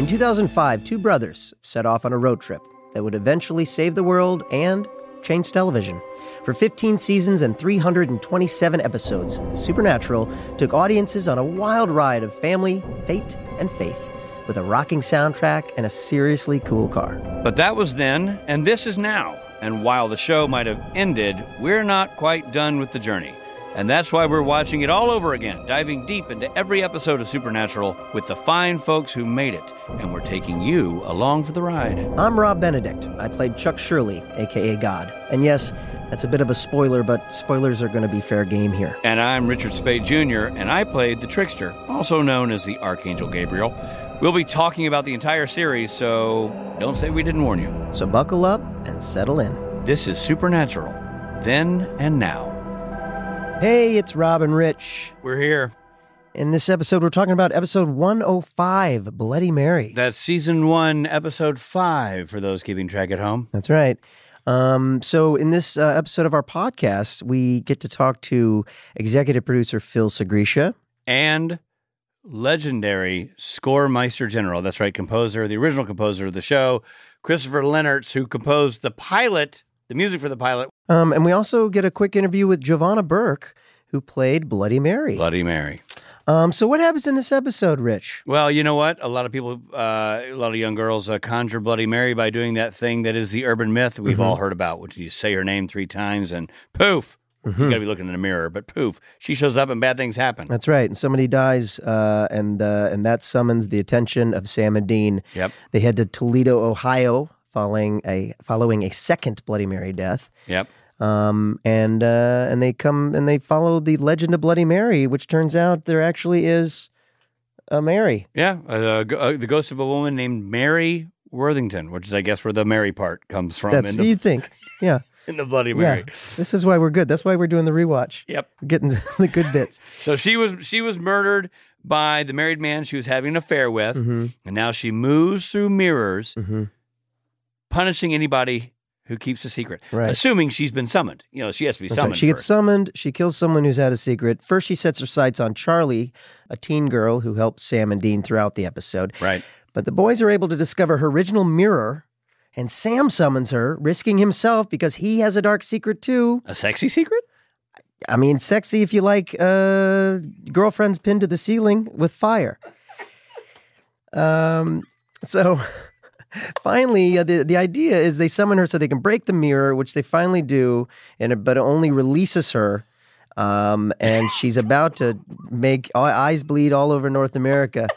In 2005, two brothers set off on a road trip that would eventually save the world and change television. For 15 seasons and 327 episodes, Supernatural took audiences on a wild ride of family, fate, and faith, with a rocking soundtrack and a seriously cool car. But that was then, and this is now. And while the show might have ended, we're not quite done with the journey. And that's why we're watching it all over again, diving deep into every episode of Supernatural with the fine folks who made it. And we're taking you along for the ride. I'm Rob Benedict. I played Chuck Shirley, a.k.a. God. And yes, that's a bit of a spoiler, but spoilers are going to be fair game here. And I'm Richard Spade Jr., and I played the Trickster, also known as the Archangel Gabriel. We'll be talking about the entire series, so don't say we didn't warn you. So buckle up and settle in. This is Supernatural, then and now. Hey, it's Rob and Rich. We're here. In this episode, we're talking about episode 105, Bloody Mary. That's season 1, episode 5, for those keeping track at home. That's right. So in this episode of our podcast, we get to talk to executive producer Phil Sgriccia. And legendary score meister general, that's right, the original composer of the show, Christopher Lennertz, who composed the pilot, the music for the pilot. And we also get a quick interview with Jovanna Burke, who played Bloody Mary. Bloody Mary. So what happens in this episode, Rich? Well, you know what? A lot of people, a lot of young girls conjure Bloody Mary by doing that thing that is the urban myth we've all heard about, which you say her name 3 times and poof, you got to be looking in the mirror, but poof, she shows up and bad things happen. That's right. And somebody dies, and that summons the attention of Sam and Dean. Yep. They head to Toledo, Ohio, following a second Bloody Mary death. Yep. And they come and they follow the legend of Bloody Mary, which turns out there actually is a Mary. Yeah, the ghost of a woman named Mary Worthington, which is, I guess, where the Mary part comes from. That's you'd think, yeah. In the Bloody Mary. Yeah. This is why we're good. That's why we're doing the rewatch. Yep. We're getting the good bits. So she was murdered by the married man she was having an affair with, and now she moves through mirrors, punishing anybody who keeps a secret, assuming she's been summoned. You know, she has to be summoned. Right. She gets summoned. She kills someone who's had a secret. First, she sets her sights on Charlie, a teen girl who helps Sam and Dean throughout the episode. Right. But the boys are able to discover her original mirror, and Sam summons her, risking himself because he has a dark secret too. A sexy secret? I mean, sexy if you like girlfriends pinned to the ceiling with fire. So finally, the idea is they summon her so they can break the mirror, which they finally do, but it only releases her. And she's about to make eyes bleed all over North America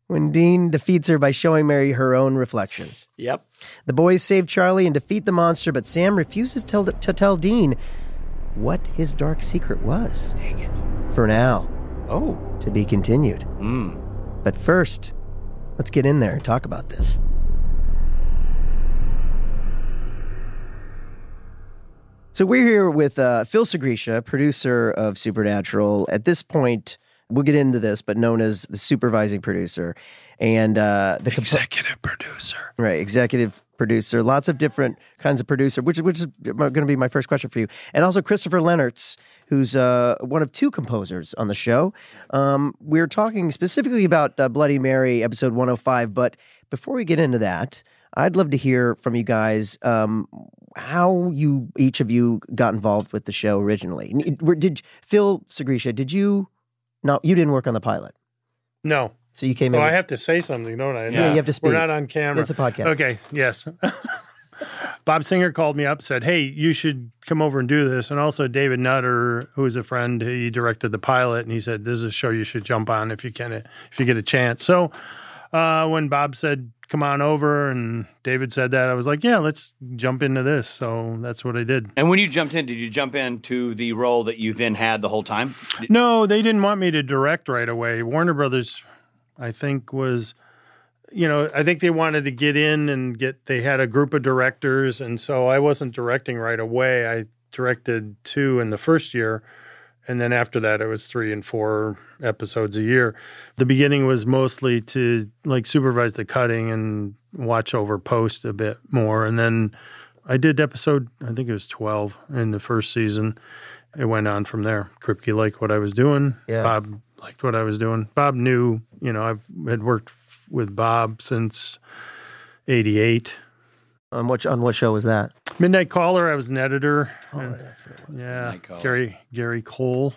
when Dean defeats her by showing Mary her own reflection. Yep. The boys save Charlie and defeat the monster, but Sam refuses to tell Dean what his dark secret was. Dang it. For now. Oh. To be continued. But first, let's get in there and talk about this. So we're here with Phil Sgriccia, producer of Supernatural. At this point, we'll get into this, but known as the supervising producer. And the executive producer. Right, executive producer. Lots of different kinds of producer, which is going to be my first question for you. And also Christopher Lennertz, who's one of 2 composers on the show. We're talking specifically about Bloody Mary, episode 105. But before we get into that, I'd love to hear from you guys how each of you got involved with the show originally. Phil Sgriccia, you didn't work on the pilot? No. So you came in. I have to say something, don't I? Yeah, you have to speak. We're not on camera. It's a podcast. Okay, yes. Bob Singer called me up, said, hey, you should come over and do this. And also David Nutter, who is a friend, he directed the pilot, and he said, this is a show you should jump on if you get a chance. So when Bob said, come on over, and David said that, I was like, yeah, let's jump into this. So that's what I did. And when you jumped in, did you jump into the role that you then had the whole time? No, they didn't want me to direct right away. Warner Brothers, I think, was, I think they wanted to get in and they had a group of directors, and so I wasn't directing right away. I directed 2 in the first year, and then after that it was 3 and 4 episodes a year. The beginning was mostly to supervise the cutting and watch over post a bit more, and then I did episode, I think it was 12 in the first season. It went on from there. Kripke liked what I was doing. Yeah. Bob liked what I was doing. Bob knew, I had worked with Bob since '88. On what show was that? Midnight Caller. I was an editor. Oh, that's what it was. Yeah, Gary Cole.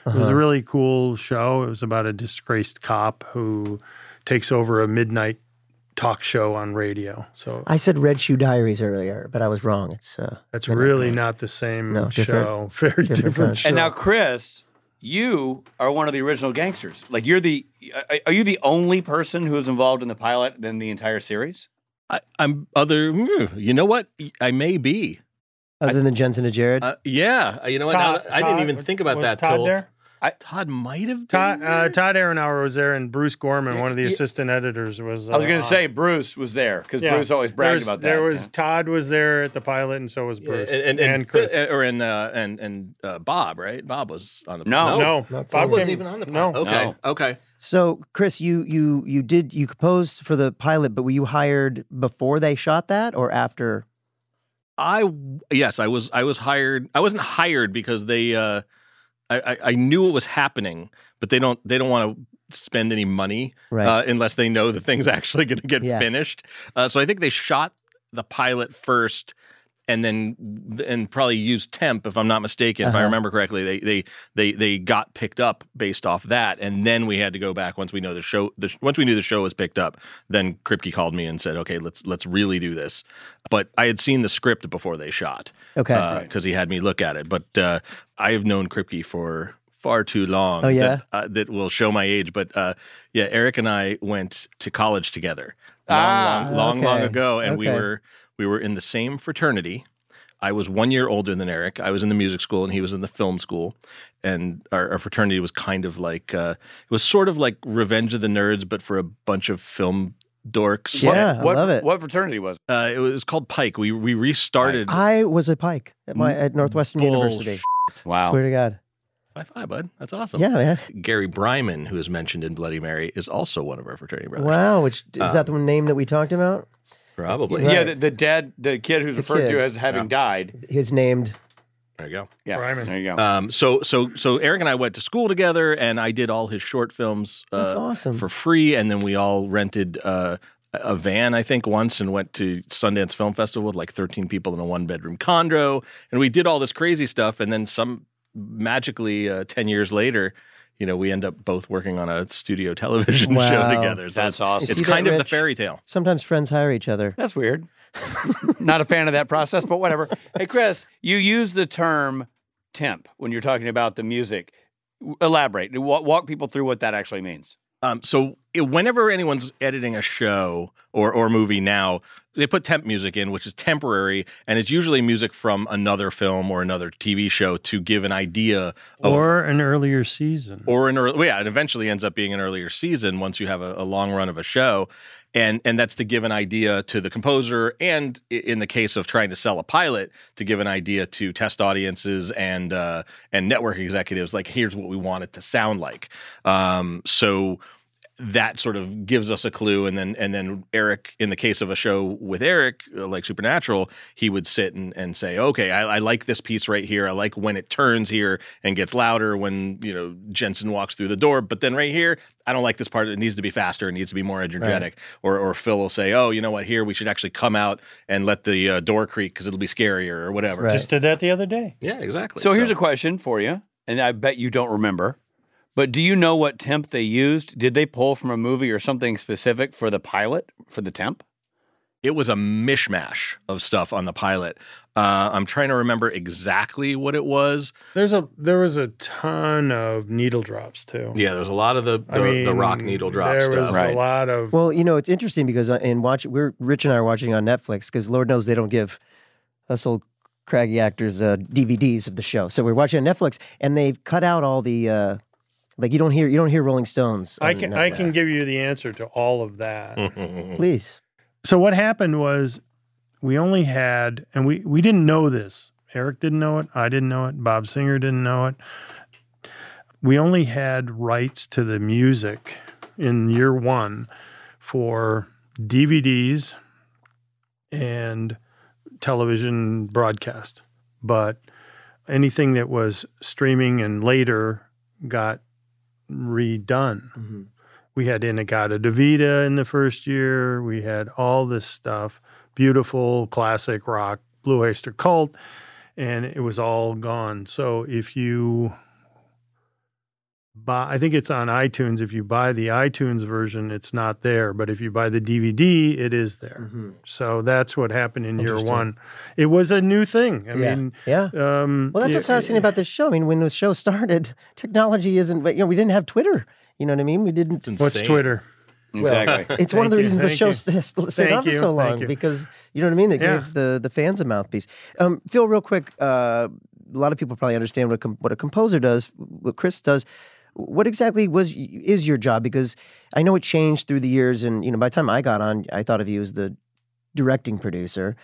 It was a really cool show. It was about a disgraced cop who takes over a midnight talk show on radio. So I said Red Shoe Diaries earlier, but I was wrong. It's really not the same show. Very different show. And now, Chris, you are one of the original gangsters. Like are you the only person who is involved in the pilot than the entire series? You know what? I may be. Other than Jensen and Jared? Yeah. You know what? I didn't even think about that. Todd there? Todd might have been. Todd Aronauer was there, and Bruce Gorman, one of the assistant editors, was. I was going to say Bruce was there because Bruce always bragged about that. Todd was there at the pilot, and so was Bruce and Chris, and Bob. Right? Bob was on the. No, Bob wasn't even on the pilot. No. Okay. So, Chris, you composed for the pilot, but were you hired before they shot that or after? Yes, I was hired. I wasn't hired because they. I knew what was happening, but they don't want to spend any money unless they know the thing's actually going to get finished. So I think they shot the pilot first, and probably used temp, if I'm not mistaken. If I remember correctly, they got picked up based off that, and then we had to go back once we know the show. Once we knew the show was picked up, then Kripke called me and said, "Okay, let's really do this." But I had seen the script before they shot, because he had me look at it. But I have known Kripke for far too long. Oh yeah, that will show my age. But Eric and I went to college together long ago, and we were in the same fraternity. I was 1 year older than Eric. I was in the music school, and he was in the film school. And our fraternity was kind of like it was sort of like Revenge of the Nerds, but for a bunch of film dorks. Yeah, I love it. What fraternity was it? It was called Pike. We restarted. I was a Pike at Northwestern University. Wow. Swear to God. High, bud. That's awesome. Yeah, man. Gary Bryman, who is mentioned in Bloody Mary, is also one of our fraternity brothers. Wow, is that the name that we talked about? Probably. Yeah, the kid who's referred to as having died. His named. There you go. Yeah, Bryman. There you go. So Eric and I went to school together, and I did all his short films That's awesome. for free, and then we all rented a van, I think, once, and went to Sundance Film Festival with like 13 people in a one-bedroom condo, and we did all this crazy stuff, and then magically 10 years later, we end up both working on a studio television show together. So that's awesome. It's kind of the fairy tale. Sometimes friends hire each other. That's weird. Not a fan of that process, but whatever. Hey, Chris, you use the term temp when you're talking about the music. Elaborate. Walk people through what that actually means. So whenever anyone's editing a show or movie now, they put temp music in, which is temporary, and it's usually music from another film or another TV show to give an idea of, or an earlier season. It eventually ends up being an earlier season once you have a long run of a show. And that's to give an idea to the composer, and in the case of trying to sell a pilot, to give an idea to test audiences and network executives, like, here's what we want it to sound like. So that sort of gives us a clue, and then Eric, in the case of a show with Eric, like Supernatural, he would sit and say, okay, I like this piece right here. I like when it turns here and gets louder when Jensen walks through the door. But then right here, I don't like this part. It needs to be faster. It needs to be more energetic. Right. Or Phil will say, oh, you know what? Here we should actually come out and let the door creak because it'll be scarier or whatever. Right. Just did that the other day. Yeah, exactly. So here's a question for you, and I bet you don't remember. But do you know what temp they used? Did they pull from a movie or something specific for the pilot, for the temp? It was a mishmash of stuff on the pilot. I'm trying to remember exactly what it was. There was a ton of needle drops too. Yeah, there was a lot of the rock needle drop stuff. There was a lot of. Well, it's interesting because Rich and I are watching on Netflix because Lord knows they don't give us old craggy actors DVDs of the show. So we're watching on Netflix, and they've cut out all the. Like you don't hear Rolling Stones. I can give you the answer to all of that. Please. So what happened was we only had, and we didn't know this. Eric didn't know it. I didn't know it. Bob Singer didn't know it. We only had rights to the music in year one for DVDs and television broadcast. But anything that was streaming and later got redone. Mm-hmm. We had In-A-Gadda-Da-Vida in the first year. We had all this stuff, beautiful classic rock, Blue Oyster Cult, and it was all gone. So if you buy, I think it's on iTunes. If you buy the iTunes version, it's not there. But if you buy the DVD, it is there. Mm-hmm. So that's what happened in year one. It was a new thing. I mean, well, that's what's fascinating about this show. I mean, when the show started, technology isn't, we didn't have Twitter. You know what I mean? We didn't. What's Twitter? Exactly. Well, it's one of the reasons the show stayed on for so long because, you know what I mean? It gave the fans a mouthpiece. Phil, real quick, a lot of people probably understand what a composer does, what Chris does. What exactly is your job? Because I know it changed through the years, and by the time I got on, I thought of you as the directing producer.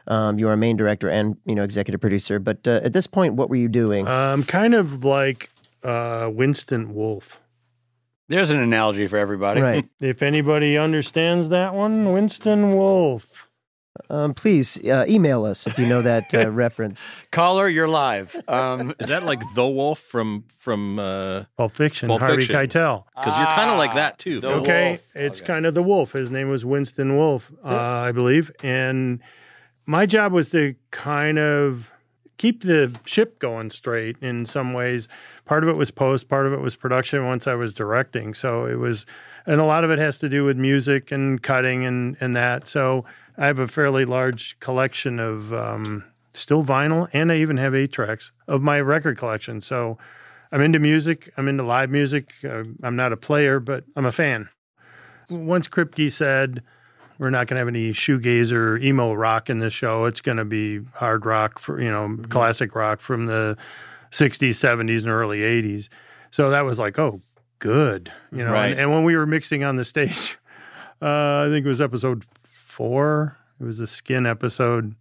You were a main director and executive producer. But at this point, what were you doing? Kind of like Winston Wolfe. There's an analogy for everybody. Right. If anybody understands that one, Winston Wolfe. Please email us if you know that reference. Caller, you're live. Is that like the Wolf from Pulp Fiction? Harvey Keitel. Because you're kind of like that too. It's kind of the Wolf. His name was Winston Wolfe, I believe, and my job was to kind of keep the ship going straight in some ways. Part of it was post, part of it was production once I was directing. So it was, and a lot of it has to do with music and cutting and that. So I have a fairly large collection of still vinyl, and I even have 8-tracks of my record collection. So I'm into music. I'm into live music. I'm not a player, but I'm a fan. Once Kripke said, we're not going to have any shoegaze or emo rock in this show. It's going to be hard rock, for classic rock from the 60s, 70s, and early 80s. So that was like, oh, good. Right. And when we were mixing on the stage, I think it was episode 4. It was a Skin episode.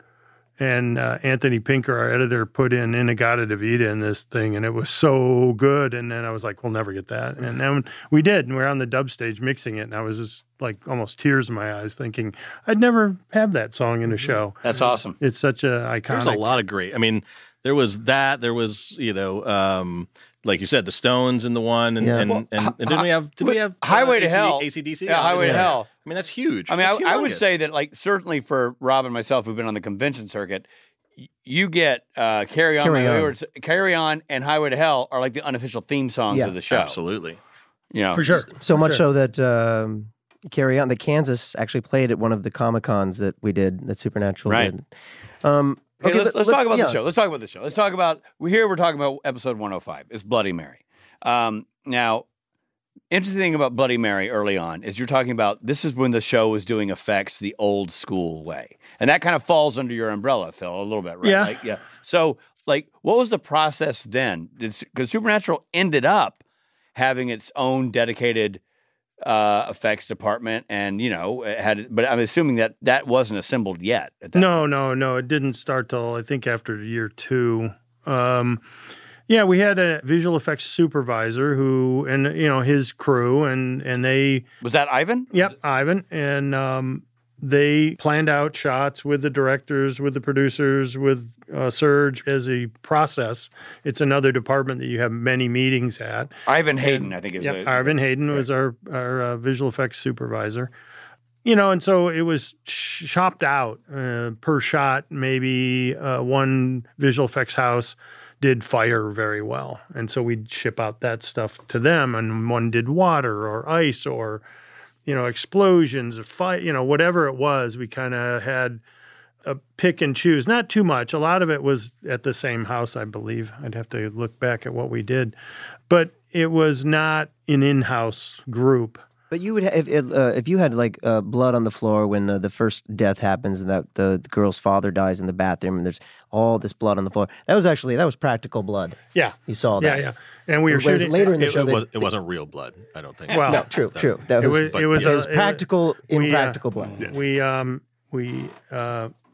And Anthony Pinker, our editor, put In-A-Gadda-Da-Vida in this thing, and it was so good. And then I was like, we'll never get that. And then we did, and we were on the dub stage mixing it, and I was just like almost tears in my eyes thinking, I'd never have that song in a show. That's awesome. It's such a iconic. There's a lot of great. I mean, there was that. There was, like you said, the Stones in the one, and didn't we have Highway to Hell? AC/DC? Yeah, Highway to Hell. I mean, that's huge. I mean, I would say that, like, certainly for Rob and myself, who've been on the convention circuit, you get Carry On, and Highway to Hell are like the unofficial theme songs of the show. Absolutely. For sure. So much so that Carry On, the Kansas actually played at one of the Comic-Cons that we did, that Supernatural did. Okay, let's talk about the show. Let's talk about the show. Let's talk about, we're talking about episode 105. It's Bloody Mary. Now, interesting thing about Bloody Mary early on is you're talking about, this is when the show was doing effects the old school way. And that kind of falls under your umbrella, Phil, a little bit, right? Yeah. So, what was the process then? Because Supernatural ended up having its own dedicated effects department, and but I'm assuming that wasn't assembled yet. No, it didn't start till I think after year 2. We had a visual effects supervisor who, and his crew, and they was that Ivan. Yep, Ivan, and they planned out shots with the directors, with the producers, with Serge as a process. It's another department that you have many meetings at. Ivan Hayden, I think is it. Ivan Hayden was our visual effects supervisor. And so it was chopped out per shot. Maybe one visual effects house did fire very well. And so we'd ship out that stuff to them, and one did water or ice or explosions, whatever it was, we kind of had a pick and choose. Not too much. A lot of it was at the same house, I believe. I'd have to look back at what we did. But it was not an in-house group. But you would have, if you had like blood on the floor when the first death happens and that the girl's father dies in the bathroom and there's all this blood on the floor. That was practical blood. Yeah, you saw that. Yeah. And we were shooting later in the show. It wasn't real blood, I don't think. Well, no, true. That was practical, impractical blood. Yes. We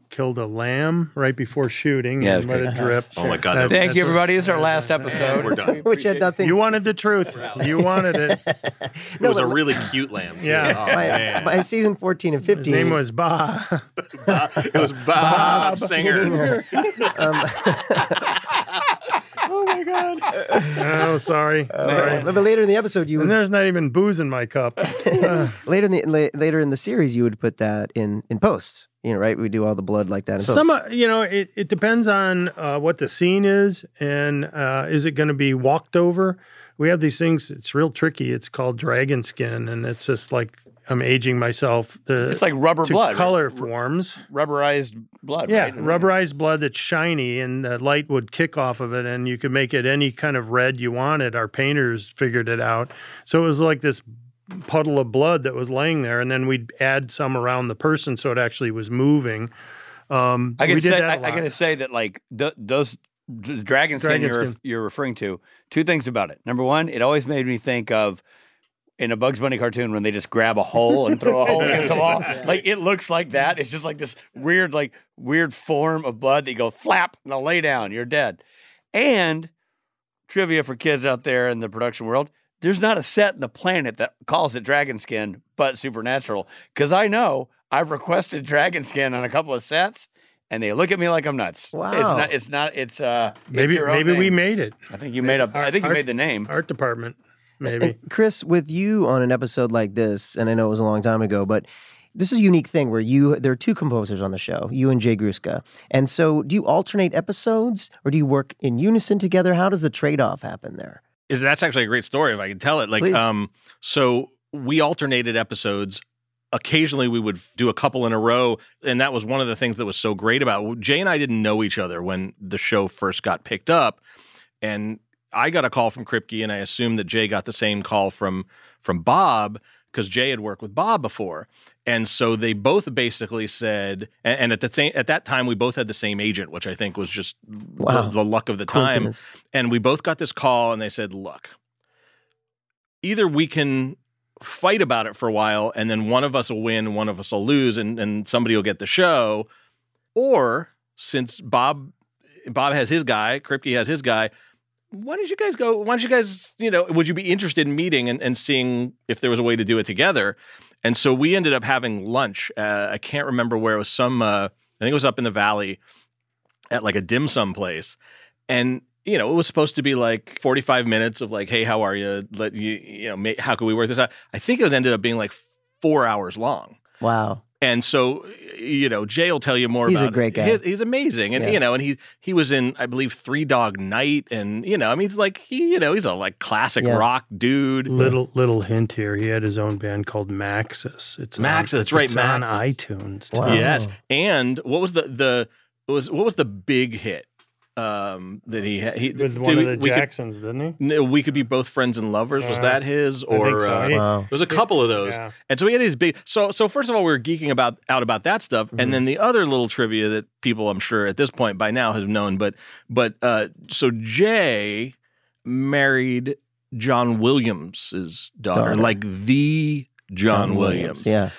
killed a lamb right before shooting and let it drip. Oh my God! Thank you, everybody. This is our last episode. We're done. Which had nothing. You wanted the truth. You wanted it. It was a really cute lamb, too. Yeah. By season 14 and 15. His name was Bob. It was Bob Singer. Oh my God. Oh, sorry. But later in the episode, you And would, there's not even booze in my cup. later in the series, you would put that in post. Right? We do all the blood like that in post. It depends on what the scene is, and is it going to be walked over? We have these things. It's real tricky. It's called dragon skin, and it's just like I'm aging myself. It's like rubber blood. Color forms. Rubberized blood, Yeah, right? rubberized blood that's shiny, and the light would kick off of it, and you could make it any kind of red you wanted. Our painters figured it out. So it was like this puddle of blood that was laying there, and then we'd add some around the person so it actually was moving. I gotta say that like those dragon skin you're referring to, two things about it. Number one, it always made me think of in a Bugs Bunny cartoon when they just grab a hole and throw a hole against the wall. Like it looks like that. It's just like this weird form of blood that you go flap and I'll lay down. You're dead. And trivia for kids out there in the production world. There's not a set in the planet that calls it dragon skin, but Supernatural. Because I know I've requested dragon skin on a couple of sets, and they look at me like I'm nuts. Wow. Maybe we made it. I think you made you made the name. Art department, maybe. And Chris, with you on an episode like this, and I know it was a long time ago, but this is a unique thing where there are two composers on the show, you and Jay Sgriccia. And so do you alternate episodes, or do you work in unison together? How does the trade-off happen there? That's actually a great story if I can tell it. Like, Please. So we alternated episodes. Occasionally we would do a couple in a row, and that was one of the things that was so great about it. Jay and I didn't know each other when the show first got picked up, and I got a call from Kripke, and I assumed that Jay got the same call from Bob because Jay had worked with Bob before. And so they both basically said, and at that time we both had the same agent, which I think was just the luck of the time. And we both got this call, and they said, "Look, either we can fight about it for a while, and then one of us will win, one of us will lose, and somebody will get the show, or since Bob has his guy, Kripke has his guy, why don't you guys, would you be interested in meeting and seeing if there was a way to do it together?" And so we ended up having lunch. I can't remember where it was. I think it was up in the valley at like a dim sum place. And, it was supposed to be like 45 minutes of like, hey, how are you? How can we work this out? I think it ended up being like 4 hours long. Wow. And so, Jay will tell you more about it. He's a great guy. He's amazing. And, and he was in, I believe, 3 Dog Night. And, he's like, he's a like classic rock dude. Little hint here. He had his own band called Maxis. It's that's right. It's on iTunes. Too. Wow. Yes. And what was what was the big hit? That he had with one of the Jacksons, didn't he? We Could Be Both Friends and Lovers. Was that his? Or I think so. Wow. There was a couple of those. Yeah. And so he had these big. So first of all, we were geeking out about that stuff, and then the other little trivia that people, I'm sure, at this point by now have known. But so Jay married John Williams' daughter, like the John Williams. Yeah.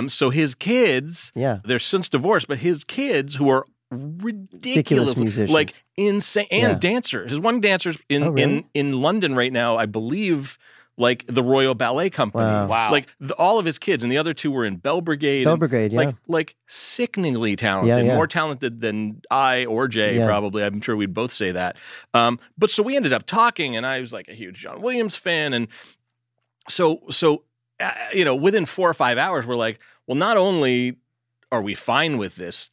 So his kids, they're since divorced, but his kids, who are ridiculous musicians, like insane, and dancers. His one dancer's in London right now, I believe, like the Royal Ballet Company. Wow. Like all of his kids, and the other two were in Bell Brigade. Like sickeningly talented, more talented than I or Jay probably. I'm sure we'd both say that. But so we ended up talking, and I was like a huge John Williams fan, and so within 4 or 5 hours, we're like, well, not only are we fine with this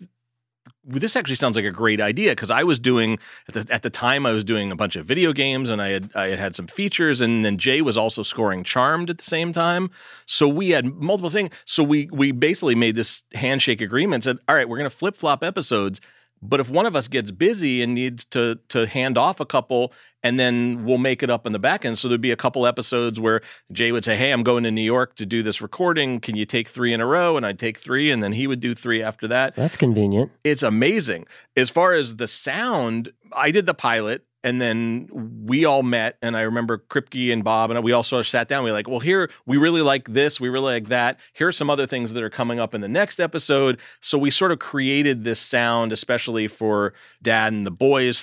actually sounds like a great idea, because I was doing at the time I was doing a bunch of video games, and I had some features, and then Jay was also scoring Charmed at the same time. So we had multiple things. So we basically made this handshake agreement, said, all right, we're going to flip-flop episodes, but if one of us gets busy and needs to hand off a couple, and then we'll make it up in the back end. So there'd be a couple episodes where Jay would say, hey, I'm going to New York to do this recording. Can you take 3 in a row? And I'd take 3, and then he would do 3 after that. That's convenient. It's amazing. As far as the sound, I did the pilot, and then we all met, and I remember Kripke and Bob, and we all sort of sat down. We were like, well, here, we really like this. We really like that. Here are some other things that are coming up in the next episode. So we sort of created this sound, especially for Dad and the Boys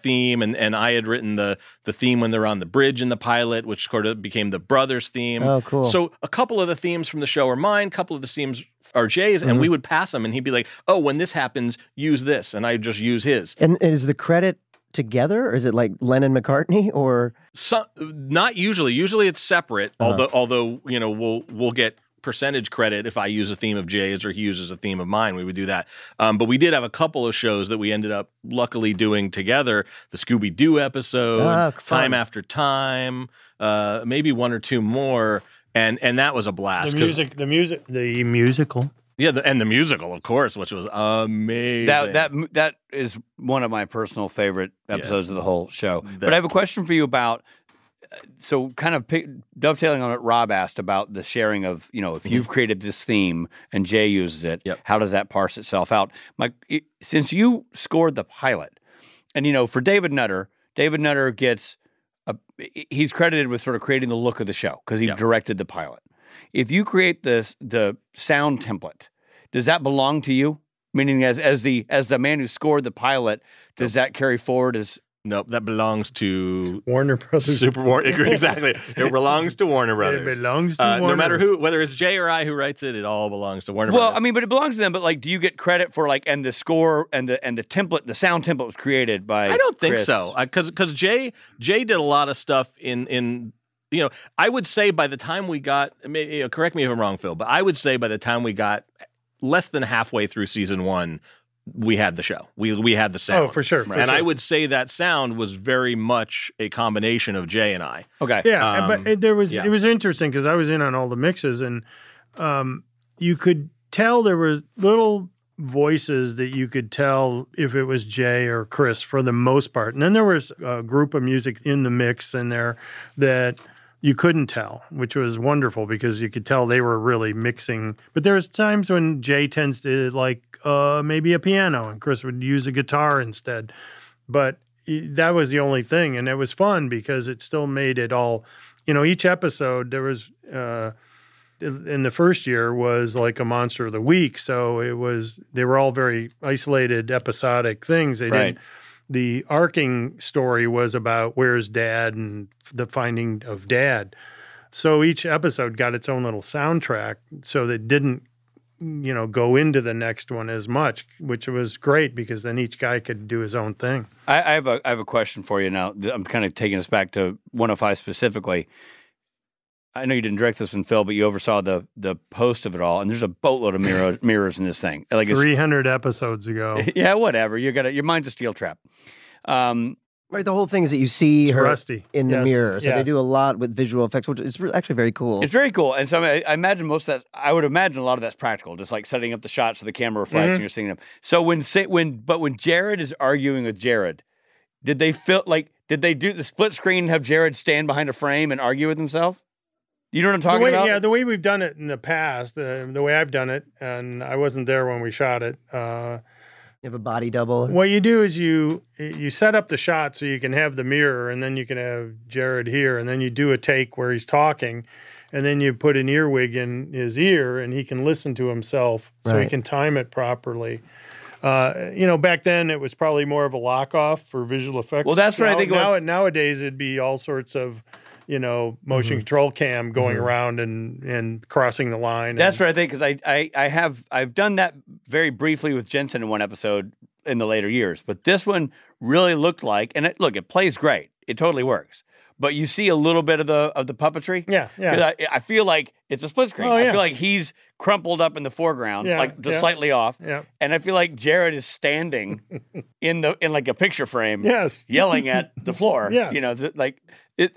theme, and I had written the theme when they're on the bridge in the pilot, which sort of became the Brothers theme. Oh, cool. So a couple of the themes from the show are mine, a couple of the themes are Jay's, and we would pass them, and he'd be like, oh, when this happens, use this, and I just use his. And is the credit together, or is it like Lennon-McCartney, or not usually? Usually it's separate. Although we'll get percentage credit if I use a theme of Jay's or he uses a theme of mine. We would do that. But we did have a couple of shows that we ended up luckily doing together. The Scooby-Doo episode, Time After Time, maybe one or two more, and that was a blast. The musical. Yeah, and the musical, of course, which was amazing. That is one of my personal favorite episodes of the whole show. But I have a question for you about. So kind of dovetailing on what Rob asked about the sharing of, if you've created this theme and Jay uses it, how does that parse itself out? Since you scored the pilot, and, for David Nutter gets, he's credited with sort of creating the look of the show because he directed the pilot. If you create the sound template, does that belong to you? Meaning as the man who scored the pilot, does that carry forward as... Nope, that belongs to Warner Brothers. Exactly. It belongs to Warner Brothers. It belongs to Warner. No matter who, whether it's Jay or I who writes it, it all belongs to Warner Brothers. Well, but it belongs to them. But do you get credit for and the score and the template, the sound template was created by? I don't think Chris. so, because Jay did a lot of stuff in. I would say by the time we got, correct me if I'm wrong, Phil, but I would say by the time we got less than halfway through season 1. We had the show. We had the sound. Oh, for sure. I would say that sound was very much a combination of Jay and I. Okay. Yeah, but it was interesting because I was in on all the mixes, and you could tell there were little voices that you could tell if it was Jay or Chris for the most part. And then there was a group of music in the mix in there that you couldn't tell, which was wonderful because you could tell they were really mixing. But there's times when Jay tends to maybe a piano and Chris would use a guitar instead. But that was the only thing. And it was fun because it still made it all, each episode there was, in the first year was like a Monster of the Week. So they were all very isolated, episodic things. They didn't. The arcing story was about where's Dad and the finding of Dad. So each episode got its own little soundtrack, so that didn't, go into the next one as much, which was great because then each guy could do his own thing. I have a question for you now. I'm kind of taking us back to 105 specifically. I know you didn't direct this one, Phil, but you oversaw the post of it all, and there's a boatload of mirrors in this thing. 300 episodes ago. Yeah, whatever. Your mind's a steel trap. Right, the whole thing is that you see her rusty. in the mirror. So they do a lot with visual effects, which is actually very cool. It's very cool. And so I imagine most of that, I would imagine a lot of that's practical, just like setting up the shots so the camera reflects and you're seeing them. So when Jared is arguing with Jared, did they do the split screen and have Jared stand behind a frame and argue with himself? You know what I'm talking about? Yeah, the way we've done it in the past, the way I've done it, and I wasn't there when we shot it. You have a body double. What you do is you set up the shot so you can have the mirror, and then you can have Jared here, and then you do a take where he's talking, and then you put an earwig in his ear, and he can listen to himself, so he can time it properly. Back then it was probably more of a lock-off for visual effects. Well, that's what I think. Nowadays it'd be all sorts of motion control cam going around and crossing the line. That's what I think, because I've done that very briefly with Jensen in one episode in the later years, but this one really looked like, and it plays great. It totally works. But you see a little bit of the puppetry. Yeah. I feel like it's a split screen. I feel like he's crumpled up in the foreground, just slightly off. Yeah. And I feel like Jared is standing in like a picture frame, yelling at the floor. Yes.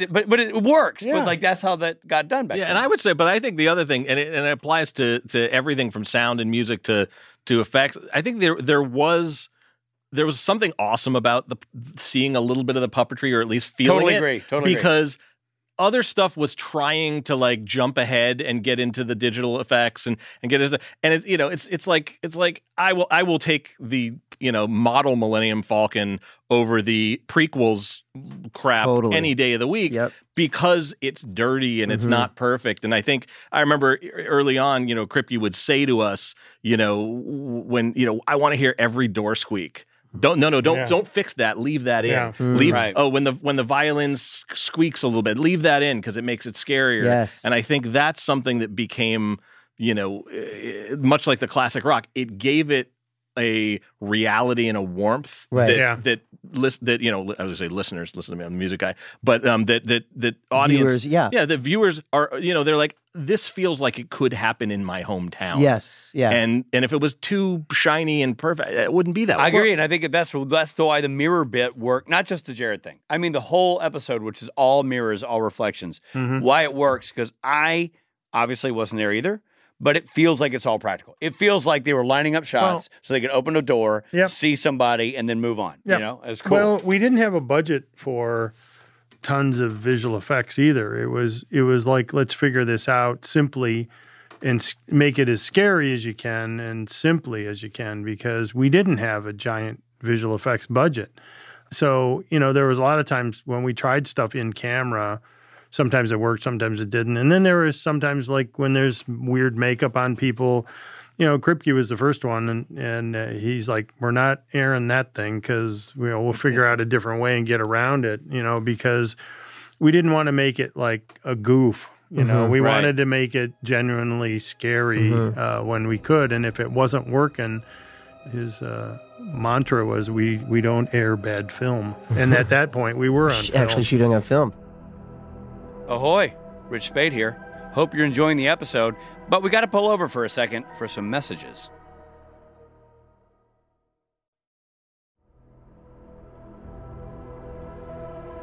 But it works. Yeah. But that's how that got done back then. And I would say, but I think the other thing, and it applies to everything from sound and music to effects. I think there was something awesome about seeing a little bit of the puppetry, or at least feeling it. Totally agree. Because other stuff was trying to jump ahead and get into the digital effects and get into, and it's like I will take the model Millennium Falcon over the prequels crap any day of the week because it's dirty and it's not perfect. And I remember early on, Kripke would say to us, when I want to hear every door squeak. Don't fix that. Leave that in. Yeah. Leave. Right. Oh, when the violin squeaks a little bit, leave that in because it makes it scarier. Yes. And I think that's something that became, much like the classic rock. It gave it a reality and a warmth Right. that I was gonna say listeners, listen to me, I'm the music guy, but that audience, Viewers, the viewers are, they're like, this feels like it could happen in my hometown. Yes, yeah. And if it was too shiny and perfect, it wouldn't be that way. I agree, and I think that's why the mirror bit worked, not just the Jared thing. I mean, the whole episode, which is all mirrors, all reflections, why it works, because I obviously wasn't there either, but it feels like it's all practical. It feels like they were lining up shots so they could open a door, see somebody, and then move on. You know, it's cool. Well, we didn't have a budget for tons of visual effects either. It was like, let's figure this out simply and make it as scary as you can and simply as you can, because we didn't have a giant visual effects budget. So, there was a lot of times when we tried stuff in camera, sometimes it worked, sometimes it didn't. And then there was sometimes like when there's weird makeup on people, Kripke was the first one, and he's like, we're not airing that thing because we'll figure out a different way and get around it, because we didn't want to make it like a goof. We wanted to make it genuinely scary when we could. And if it wasn't working, his mantra was, we don't air bad film. And at that point, we were on film. Actually shooting on film. Ahoy, Rich Spade here. Hope you're enjoying the episode, but we got to pull over for a second for some messages.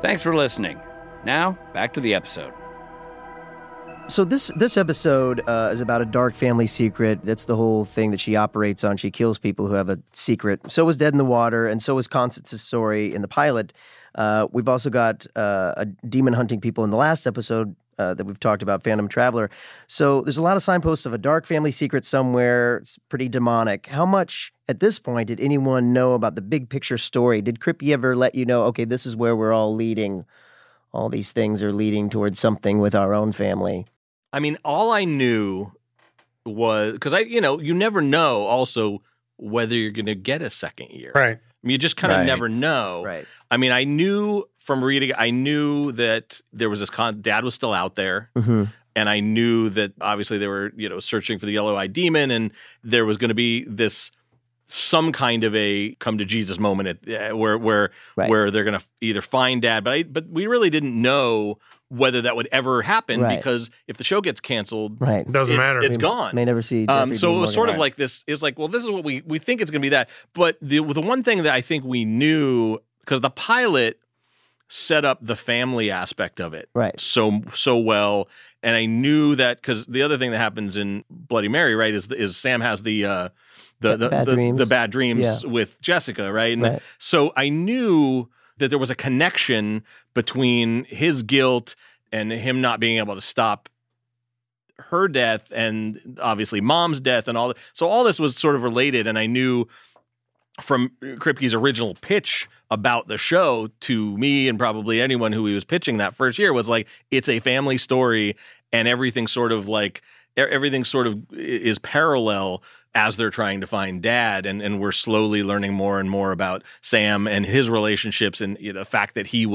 Thanks for listening. Now, back to the episode. So this episode is about a dark family secret. That's the whole thing that she operates on. She kills people who have a secret. So was Dead in the Water, and so was Constance's story in the pilot. We've also got a demon hunting people in the last episode that we've talked about, Phantom Traveler. So there's a lot of signposts of a dark family secret somewhere. It's pretty demonic. How much, at this point, did anyone know about the big picture story? Did Kripke ever let you know, okay, this is where we're all leading? All these things are leading towards something with our own family. I mean, all I knew was, because you never know also whether you're going to get a second year. Right. I mean, you just kind of never know. Right. I mean, I knew from reading, I knew that there was this dad was still out there. And I knew that obviously they were, searching for the yellow-eyed demon, and there was going to be some kind of a come to Jesus moment where they're going to either find dad. But we really didn't know whether that would ever happen, because if the show gets canceled, it doesn't matter. It's gone. May never see. So it was sort of like this. It's like, well, this is what we think it's going to be that. But the one thing that I think we knew, because the pilot set up the family aspect of it so well, and I knew that, because the other thing that happens in Bloody Mary, right, is Sam has the bad dreams with Jessica, right? And so I knew that there was a connection between his guilt and him not being able to stop her death, and obviously Mom's death, and all that. So all this was sort of related, and I knew from Kripke's original pitch about the show to me and probably anyone who he was pitching that first year was like, it's a family story, and everything sort of is parallel as they're trying to find dad, and we're slowly learning more and more about Sam and his relationships, and the fact that he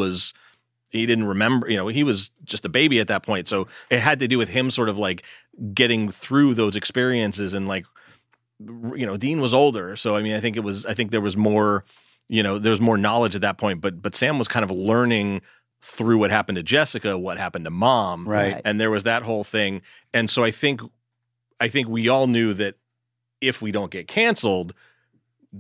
didn't remember, he was just a baby at that point. So it had to do with him sort of like getting through those experiences, and like, Dean was older. So, I mean, I think there was more, there was more knowledge at that point, but Sam was kind of learning through what happened to Jessica, what happened to Mom. Right. And there was that whole thing. And so I think we all knew that if we don't get canceled,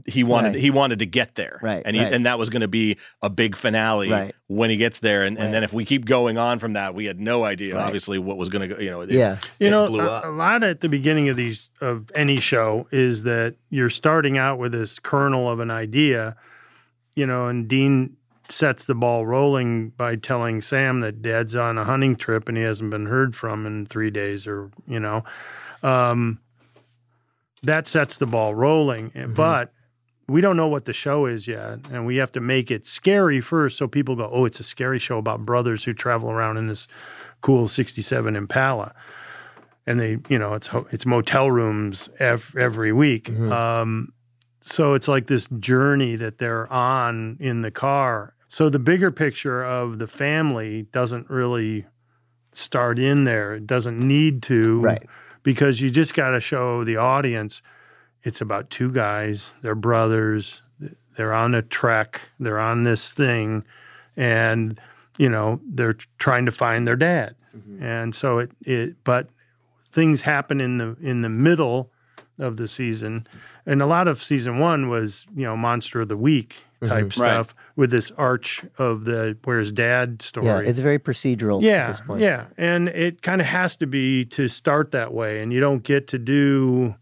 he wanted to get there. Right. And that was going to be a big finale when he gets there. And then if we keep going on from that, we had no idea, obviously, what was going to go, it blew up. A lot at the beginning of any show is that you're starting out with this kernel of an idea, and Dean sets the ball rolling by telling Sam that Dad's on a hunting trip and he hasn't been heard from in 3 days, or, that sets the ball rolling. But we don't know what the show is yet, and we have to make it scary first so people go, oh, it's a scary show about brothers who travel around in this cool 67 Impala. And they, it's motel rooms every week. So it's like this journey that they're on in the car. So the bigger picture of the family doesn't really start in there. It doesn't need to. Right. Because you just got to show the audience it's about two guys, they're brothers, they're on a trek, they're on this thing, and, you know, they're trying to find their dad. And so but things happen in the middle of the season. And a lot of season one was, you know, Monster of the Week type stuff with this arch of the Where's Dad story. Yeah, it's very procedural at this point. Yeah, and it kind of has to be to start that way. And you don't get to do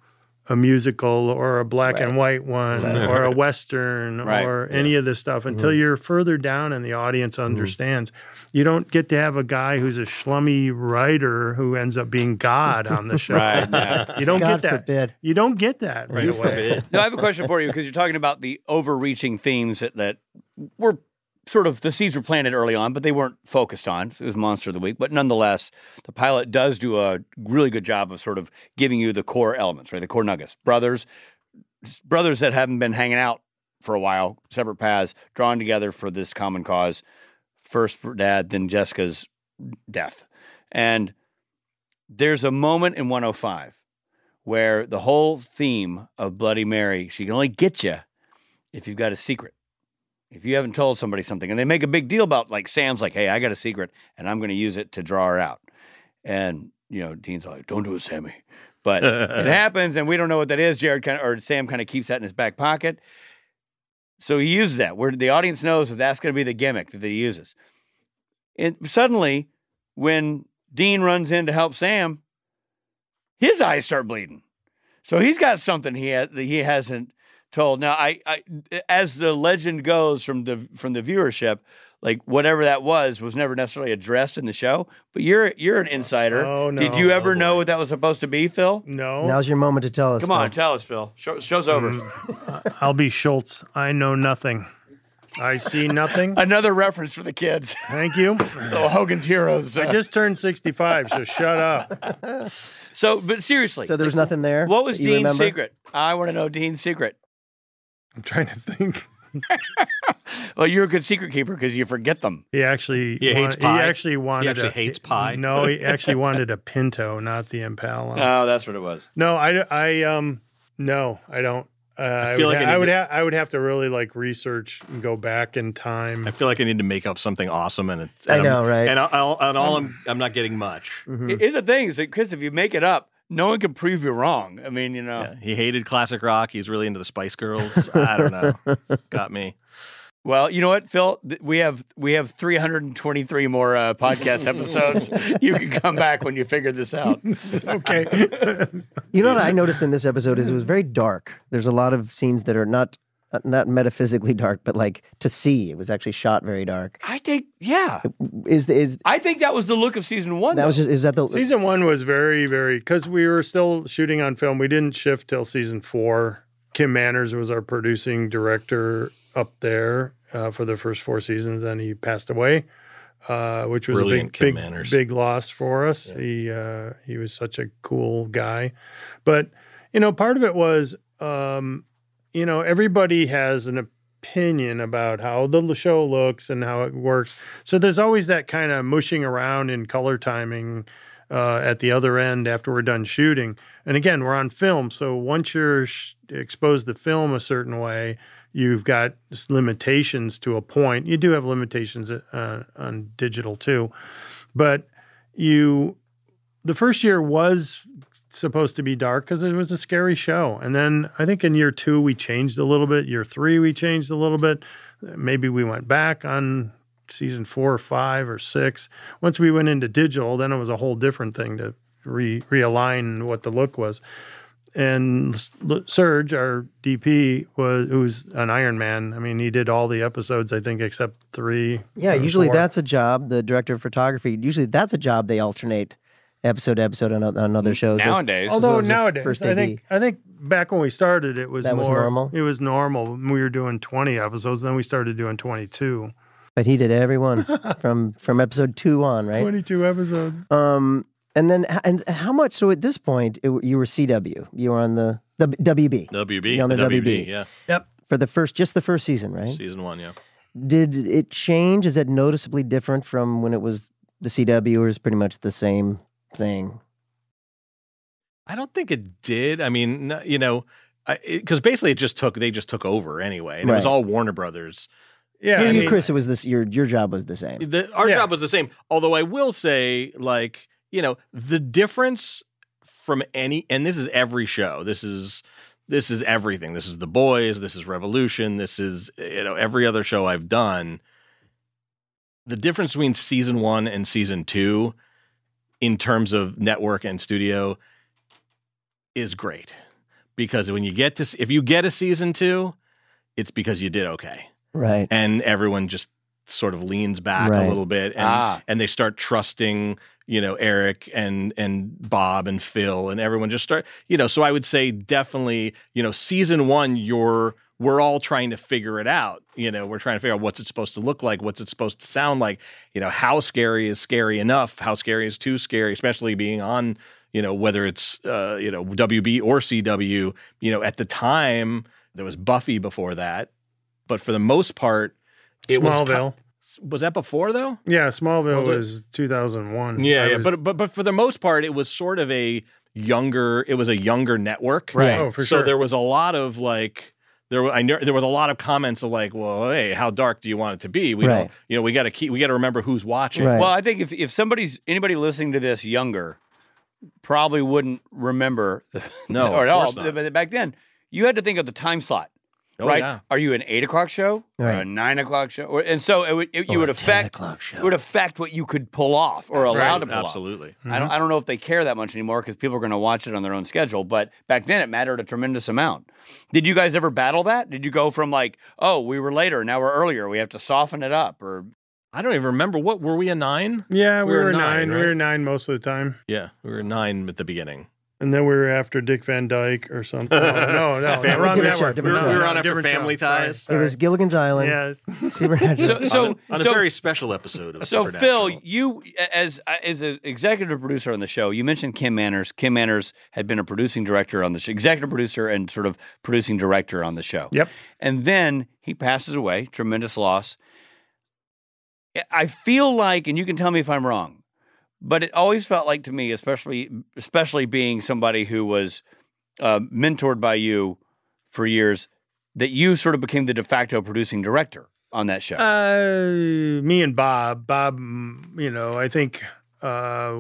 a musical or a black and white one or a Western or any of this stuff until you're further down and the audience understands. You don't get to have a guy who's a schlummy writer who ends up being God on the show. You don't God get that. forbid. You don't get that right away. Now, I have a question for you because you're talking about the overreaching themes that were sort of, the seeds were planted early on, but they weren't focused on. It was Monster of the Week. But nonetheless, the pilot does do a really good job of sort of giving you the core elements, right? The core nuggets. Brothers that haven't been hanging out for a while, separate paths, drawn together for this common cause. First for Dad, then Jessica's death. And there's a moment in 105 where the whole theme of Bloody Mary, she can only get you if you've got a secret. If you haven't told somebody something. And they make a big deal about, like, Sam's like, hey, I got a secret, and I'm going to use it to draw her out. And, you know, Dean's like, don't do it, Sammy. But it happens, and we don't know what that is. Sam kind of keeps that in his back pocket. So he uses that, where the audience knows that that's going to be the gimmick that he uses. And suddenly, when Dean runs in to help Sam, his eyes start bleeding. So he's got something he hasn't told. Now, I as the legend goes from the viewership, like whatever that was never necessarily addressed in the show. But you're an insider. Oh, no. Did you ever know what that was supposed to be, Phil? No. Now's your moment to tell us. Come on, tell us, Phil. Show's over. I'll be Schultz. I know nothing. I see nothing. Another reference for the kids. Thank you. Little Hogan's Heroes. I just turned 65, so shut up. So, but seriously. So there was nothing there? What was that you Dean's remember? secret? I want to know Dean's secret. I'm trying to think. Well, you're a good secret keeper because you forget them. He actually hates pie. He actually wanted. He actually hates pie. No, he actually wanted a Pinto, not the Impala. Oh, that's what it was. No, no, I don't. I feel would like I would have to really like research and go back in time. I feel like I need to make up something awesome, and it's. I know, right? And I'm not getting much. Here's the thing, is that, Chris, if you make it up, no one can prove you wrong. I mean, you know. Yeah, he hated classic rock. He's really into the Spice Girls. I don't know. Got me. Well, you know what, Phil? We have 323 more podcast episodes. You can come back when you figure this out. Okay. You know what I noticed in this episode is it was very dark. There's a lot of scenes that are not metaphysically dark, but like to see. It was actually shot very dark. I think, yeah. I think that was the look of season one. That was just, is that the Season one was very, very, because we were still shooting on film. We didn't shift till season 4. Kim Manners was our producing director up there for the first 4 seasons, and he passed away, which was Brilliant a big loss for us. Yeah. He was such a cool guy. But, you know, part of it was, you know, everybody has an opinion about how the show looks and how it works. So there's always that kind of mushing around in color timing at the other end after we're done shooting. And again, we're on film. So once you're exposed to film a certain way, you've got limitations to a point. You do have limitations on digital too. But the first year was supposed to be dark because it was a scary show. And then I think in year 2, we changed a little bit. Year 3, we changed a little bit. Maybe we went back on season 4 or 5 or 6. Once we went into digital, then it was a whole different thing to realign what the look was. And Serge, our DP, who's an Iron Man. I mean, he did all the episodes, I think, except 3. Yeah, usually 4. that's a job. The director of photography, usually that's a job they alternate episode to episode on other shows. Nowadays. Although as a nowadays, first I AD. think back when we started, it was That was normal? It was normal. We were doing 20 episodes, then we started doing 22. But he did every one from episode 2 on, right? 22 episodes. And then, and how much? So at this point, you were CW. You were on the WB. WB. You're on the WB. Yeah. Yep. For just the first season, right? Season 1, yeah. Did it change? Is it noticeably different from when it was the CW, or is it pretty much the same thing? I don't think it did. I mean, you know, because basically they just took over anyway, and it was all Warner Brothers. Yeah, For you, Chris, it was this. Your job was the same. Our job was the same. Although I will say, like, you know, the difference from and this is every show. This is everything. This is The Boys. This is Revolution. This is, you know, every other show I've done. The difference between season 1 and season 2 in terms of network and studio is great. Because if you get a season 2, it's because you did okay. Right. And everyone just sort of leans back a little bit and they start trusting, you know, Eric and Bob and Phil and everyone just start, you know, so I would say definitely, you know, season 1, we're all trying to figure it out. You know, we're trying to figure out what's it supposed to look like, what's it supposed to sound like, you know, how scary is scary enough, how scary is too scary, especially being on, you know, whether it's, you know, WB or CW, you know, at the time there was Buffy before that, but for the most part, it Smallville. Was that before though? Yeah, Smallville was 2001. Yeah, but for the most part, it was sort of a younger network. Right. Oh, for so sure. there was a lot of like, there was a lot of comments of like, well, hey, how dark do you want it to be? We don't, you know, we got to remember who's watching. Right. Well, I think if anybody listening to this younger probably wouldn't remember No, or at of all. course not. But back then, you had to think of the time slot. Oh, right? yeah. Are you an 8 o'clock show or a 9 o'clock show? And so it would affect 10 o'clock show. It would affect what you could pull off or allowed to pull off. Absolutely. I don't know if they care that much anymore because people are going to watch it on their own schedule. But back then, it mattered a tremendous amount. Did you guys ever battle that? Did you go from like, oh, we were later, now we're earlier, we have to soften it up, or? I don't even remember. What were we, a 9? Yeah, we were 9. right? We were 9 most of the time. Yeah, we were 9 at the beginning. And then we were after Dick Van Dyke or something. No, Different wrong show, network. different show. We were on after Different Family show. Sorry, Ties. It was Gilligan's Island. Yes. Supernatural. On a very special episode of So Supernatural. Phil, you as an executive producer on the show, you mentioned Kim Manners. Kim Manners had been a producing director on the show, executive producer and sort of producing director on the show. Yep. And then he passes away, tremendous loss. I feel like, and you can tell me if I'm wrong, but it always felt like to me, especially being somebody who was mentored by you for years, that you sort of became the de facto producing director on that show. Me and Bob. Bob, you know, I think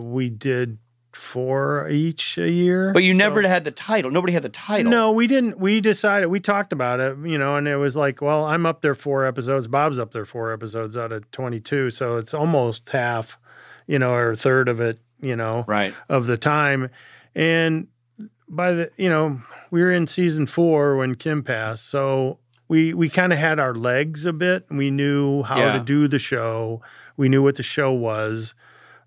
we did 4 each a year. But you never had the title. Nobody had the title. No, we didn't. We decided, we talked about it, you know, and it was like, well, I'm up there 4 episodes. Bob's up there 4 episodes out of 22. So it's almost half, you know, or a third of it, you know, Right. of the time. And by the, you know, we were in season 4 when Kim passed. So we kind of had our legs a bit. We knew how to do the show. We knew what the show was.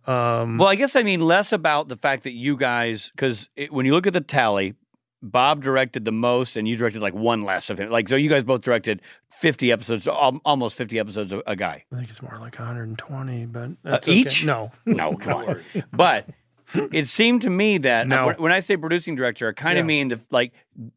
Well, I guess I mean less about the fact that you guys, because when you look at the tally, Bob directed the most and you directed like 1 less of him. Like, so you guys both directed 50 episodes, almost 50 episodes a guy. I think it's more like 120, but that's each? okay. No. No, come on. But it seemed to me that when I say producing director, I kind of mean like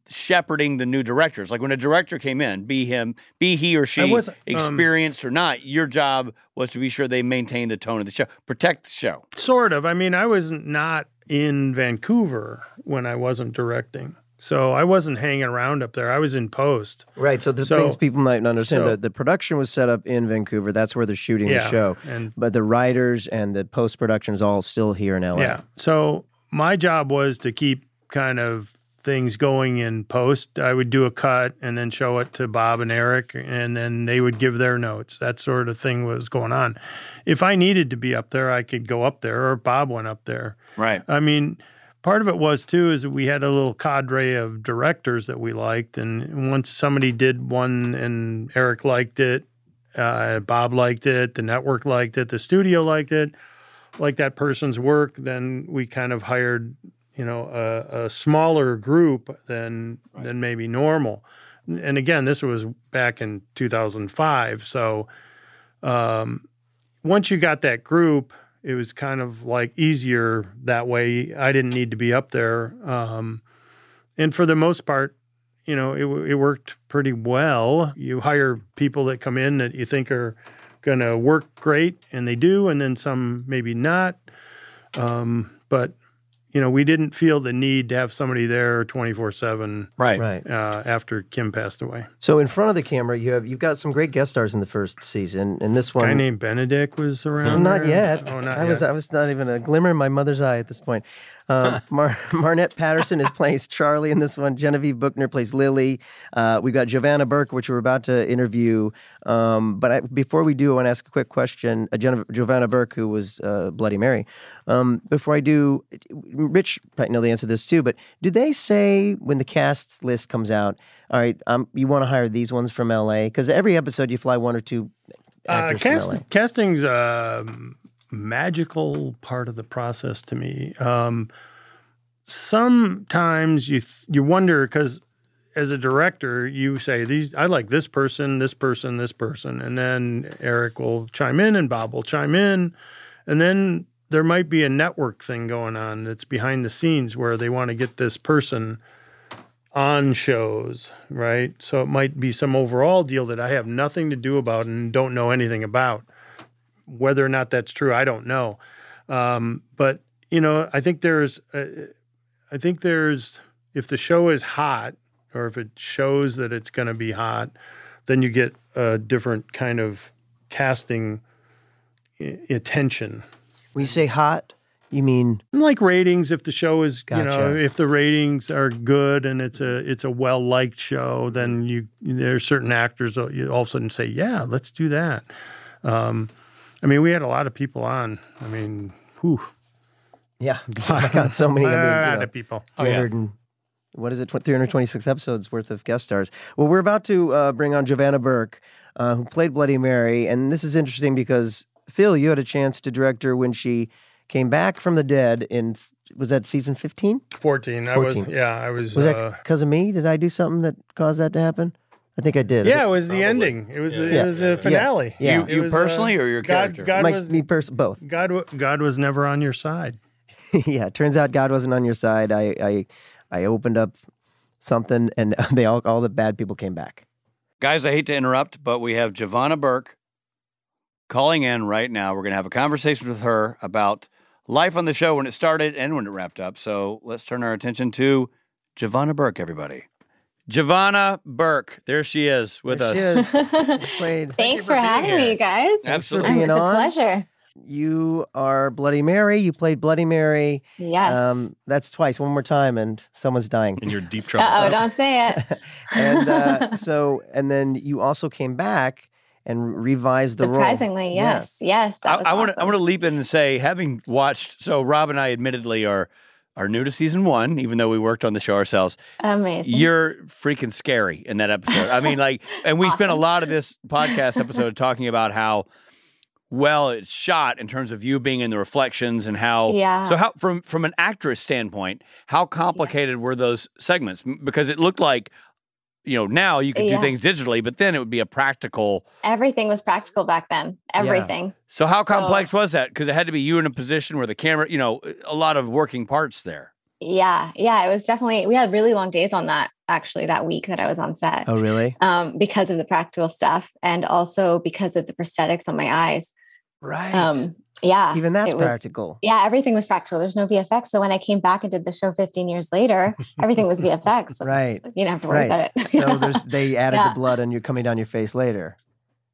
shepherding the new directors. Like when a director came in, be he or she experienced or not, your job was to be sure they maintain the tone of the show, protect the show. Sort of. I mean, I was not in Vancouver when I wasn't directing. So I wasn't hanging around up there. I was in post. Right. So the things people might not understand, the production was set up in Vancouver. That's where they're shooting the show. But the writers and the post-production is all still here in LA. Yeah. So my job was to keep kind of things going in post. I would do a cut and then show it to Bob and Eric, and then they would give their notes. That sort of thing was going on. If I needed to be up there, I could go up there, or Bob went up there. Right. I mean, part of it was, too, is we had a little cadre of directors that we liked, and once somebody did one and Eric liked it, Bob liked it, the network liked it, the studio liked it, like that person's work, then we kind of hired, you know, a smaller group than maybe normal. And again, this was back in 2005, so once you got that group, it was kind of like easier that way. I didn't need to be up there. And for the most part, you know, it worked pretty well. You hire people that come in that you think are going to work great, and they do, and then some maybe not. But, we didn't feel the need to have somebody there 24/7. Right. After Kim passed away. So in front of the camera, you've got some great guest stars in the first season, and this one, A guy named Benedict was around. not there. yet. Oh, not I yet. was not even a glimmer in my mother's eye at this point. Marnette Patterson plays Charlie in this one. Genevieve Buchner plays Lily. We've got Jovanna Burke, which we're about to interview. But before we do, I want to ask a quick question. Jovanna Burke, who was Bloody Mary. Before I do, Rich might know the answer to this too, but do they say when the cast list comes out, all right, you want to hire these ones from L.A.? Because every episode you fly one or two actors from L.A. Casting's magical part of the process to me. Sometimes you wonder, because as a director, you say, I like this person, this person, this person. And then Eric will chime in and Bob will chime in. And then there might be a network thing going on that's behind the scenes where they want to get this person on shows, right? So it might be some overall deal that I have nothing to do about and don't know anything about. Whether or not that's true, I don't know. But, I think there's, if the show is hot, or if it shows that it's going to be hot, then you get a different kind of casting attention. When you say hot, you mean like ratings? If the show is, Gotcha. if the ratings are good and it's a well liked show, then there's certain actors that you all of a sudden say, yeah, let's do that. We had a lot of people on. Whew. Yeah. Oh my God, so many. A lot of people. 200 and, what is it, 326 episodes worth of guest stars. Well, we're about to bring on Jovanna Burke, who played Bloody Mary. And this is interesting because, Phil, you had a chance to direct her when she came back from the dead in, was that season 15? 14. I was. Was that because of me? Did I do something that caused that to happen? I think I did. Yeah, it was the ending. It was the finale. Yeah. You personally or your character? Both. God was never on your side. Yeah, it turns out God wasn't on your side. I opened up something, and all the bad people came back. Guys, I hate to interrupt, but we have Jovanna Burke calling in right now. We're going to have a conversation with her about life on the show when it started and when it wrapped up. So let's turn our attention to Jovanna Burke, everybody. Jovanna Burke, there she is with us. She is. Thanks for having me, you guys. Absolutely. It's a pleasure. You are Bloody Mary. You played Bloody Mary. Yes. That's twice. One more time, and someone's dying. And you're deep trouble. Uh-oh, don't say it. And then you also came back and revised the role. Surprisingly, yes. Yes, that was awesome. I want to leap in and say, having watched, so Rob and I admittedly are new to season 1, even though we worked on the show ourselves. Amazing. You're freaking scary in that episode. And we spent a lot of this podcast episode talking about how well it's shot in terms of you being in the reflections and how. Yeah. So how from an actress standpoint, how complicated were those segments? Because it looked like, now you could do things digitally, but then it would be a practical. Everything was practical back then. Everything. Yeah. So how complex was that? Because it had to be you in a position where the camera, a lot of working parts there. Yeah. Yeah. It was definitely, we had really long days on that, actually, that week that I was on set. Oh, really? Because of the practical stuff and also because of the prosthetics on my eyes. Right. Yeah. Even that's practical. Yeah. Everything was practical. There's no VFX. So when I came back and did the show 15 years later, everything was VFX. Right. You don't have to worry about it. So they added the blood and you're coming down your face later.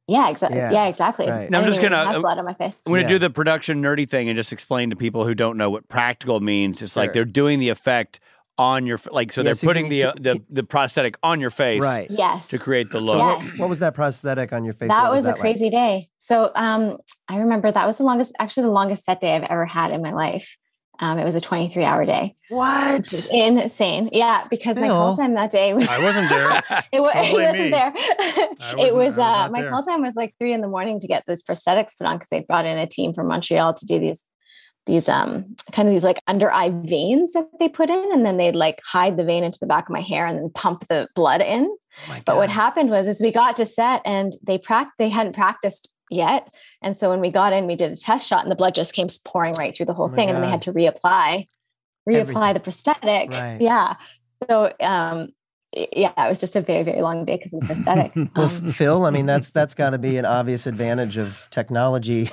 Yeah, exactly. Yeah, exactly. Right. Now I'm just gonna have blood on my face. I'm gonna do the production nerdy thing and just explain to people who don't know what practical means. It's like they're doing the effect on your they're putting the prosthetic on your face, right? Yes, to create the look. Yes. What was that prosthetic on your face? That was a crazy day. So I remember that was the longest set day I've ever had in my life. It was a 23-hour day. What? Which is insane. Yeah, because my call time that day was. I wasn't there. He wasn't there. It was my there. call time was like 3 a.m. to get this prosthetics put on because they brought in a team from Montreal to do these kind of these like under eye veins that they put in, and then they'd like hide the vein into the back of my hair and then pump the blood in. Oh but what happened was we got to set and they hadn't practiced yet. And so when we got in, we did a test shot and the blood just came pouring right through the whole thing. And then they had to reapply the prosthetic. Right. Yeah. So, it was just a very, very long day because of the prosthetic. Well, Phil, I mean, that's got to be an obvious advantage of technology.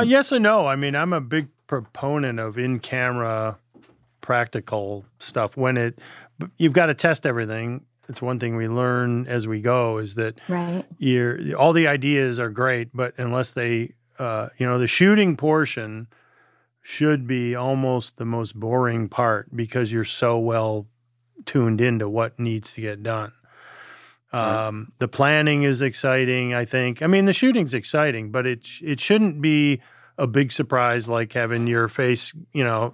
Yes and no. I mean, I'm a big proponent of in-camera practical stuff. You've got to test everything. It's one thing we learn as we go is that all the ideas are great, but unless they, the shooting portion should be almost the most boring part because you're so well tuned into what needs to get done. The planning is exciting, I think. I mean, the shooting's exciting, but it shouldn't be a big surprise like having your face,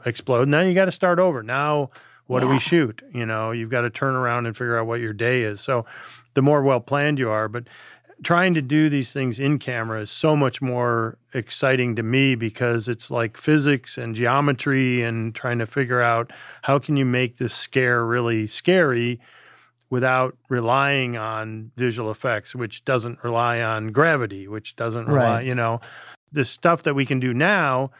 explode. Now you got to start over. Now, what do we shoot? You've got to turn around and figure out what your day is. So the more well-planned you are, but trying to do these things in camera is so much more exciting to me because it's like physics and geometry and trying to figure out how can you make this scare really scary without relying on visual effects, which doesn't rely on gravity, which doesn't rely, the stuff that we can do now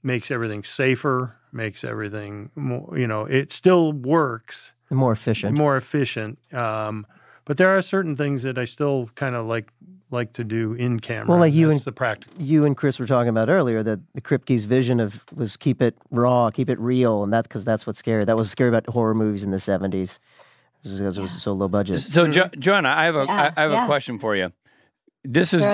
makes everything safer, makes everything more, it still works. More efficient. But there are certain things that I still kind of like to do in camera. Well, like you and Chris were talking about earlier, that the Kripke's vision was keep it raw, keep it real, and that's because that's what's scary. That was scary about horror movies in the 70s. Because it was so low budget. So, Jovanna, I have a question for you. This is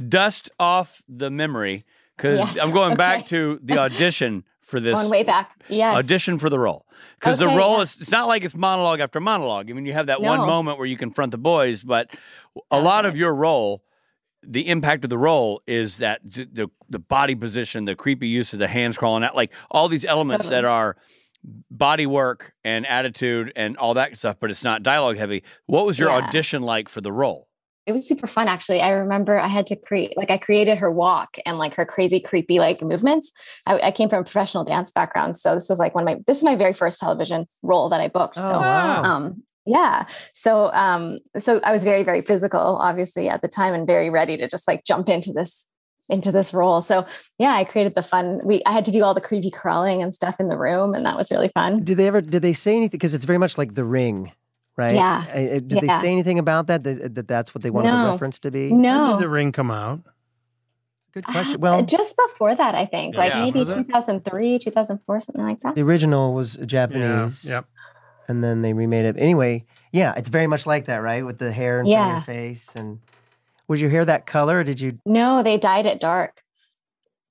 dust off the memory because I'm going back to the audition for this. Going way back, yes. Audition for the role. Because the role it's not like it's monologue after monologue. I mean, you have that one moment where you confront the boys, but a lot of your role, the impact of the role is that the body position, the creepy use of the hands crawling out, like all these elements that are body work and attitude and all that stuff, but it's not dialogue heavy. What was your audition like for the role? It was super fun, actually. I remember I had to I created her walk and like her crazy, creepy, like movements. I came from a professional dance background. So this was like this is my very first television role that I booked. Oh, wow. So I was very, very physical, obviously at the time and very ready to just like jump into this role. So I created the fun. I had to do all the creepy crawling and stuff in the room, and that was really fun. Did they say anything? Because it's very much like The Ring, right? Yeah. Did they say anything about that? That's what they wanted the reference to be? No. When did The Ring come out? Good question. Well, just before that, I think, maybe 2003, 2004, something like that. The original was Japanese. Yeah. Yep. And then they remade it. Anyway, it's very much like that, right? With the hair in front of your face. And was your hair that color, or did you? No, they dyed it dark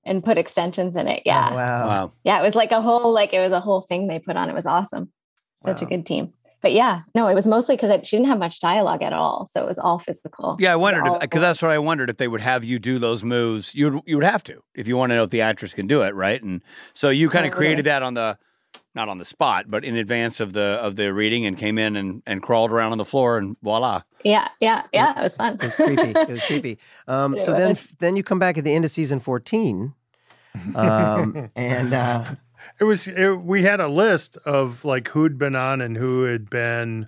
and put extensions in it. Yeah. Oh, wow. Yeah, it was like a whole thing they put on. It was awesome. Such a good team. But it was mostly because she didn't have much dialogue at all. So it was all physical. Yeah, I wondered, because that's what I wondered, if they would have you do those moves. You would have to, if you want to know if the actress can do it, right? And so you kind of created that not on the spot, but in advance of the reading, and came in and crawled around on the floor, and voila. Yeah. It was fun. It was creepy. Then you come back at the end of season 14. And we had a list of like who'd been on and who had been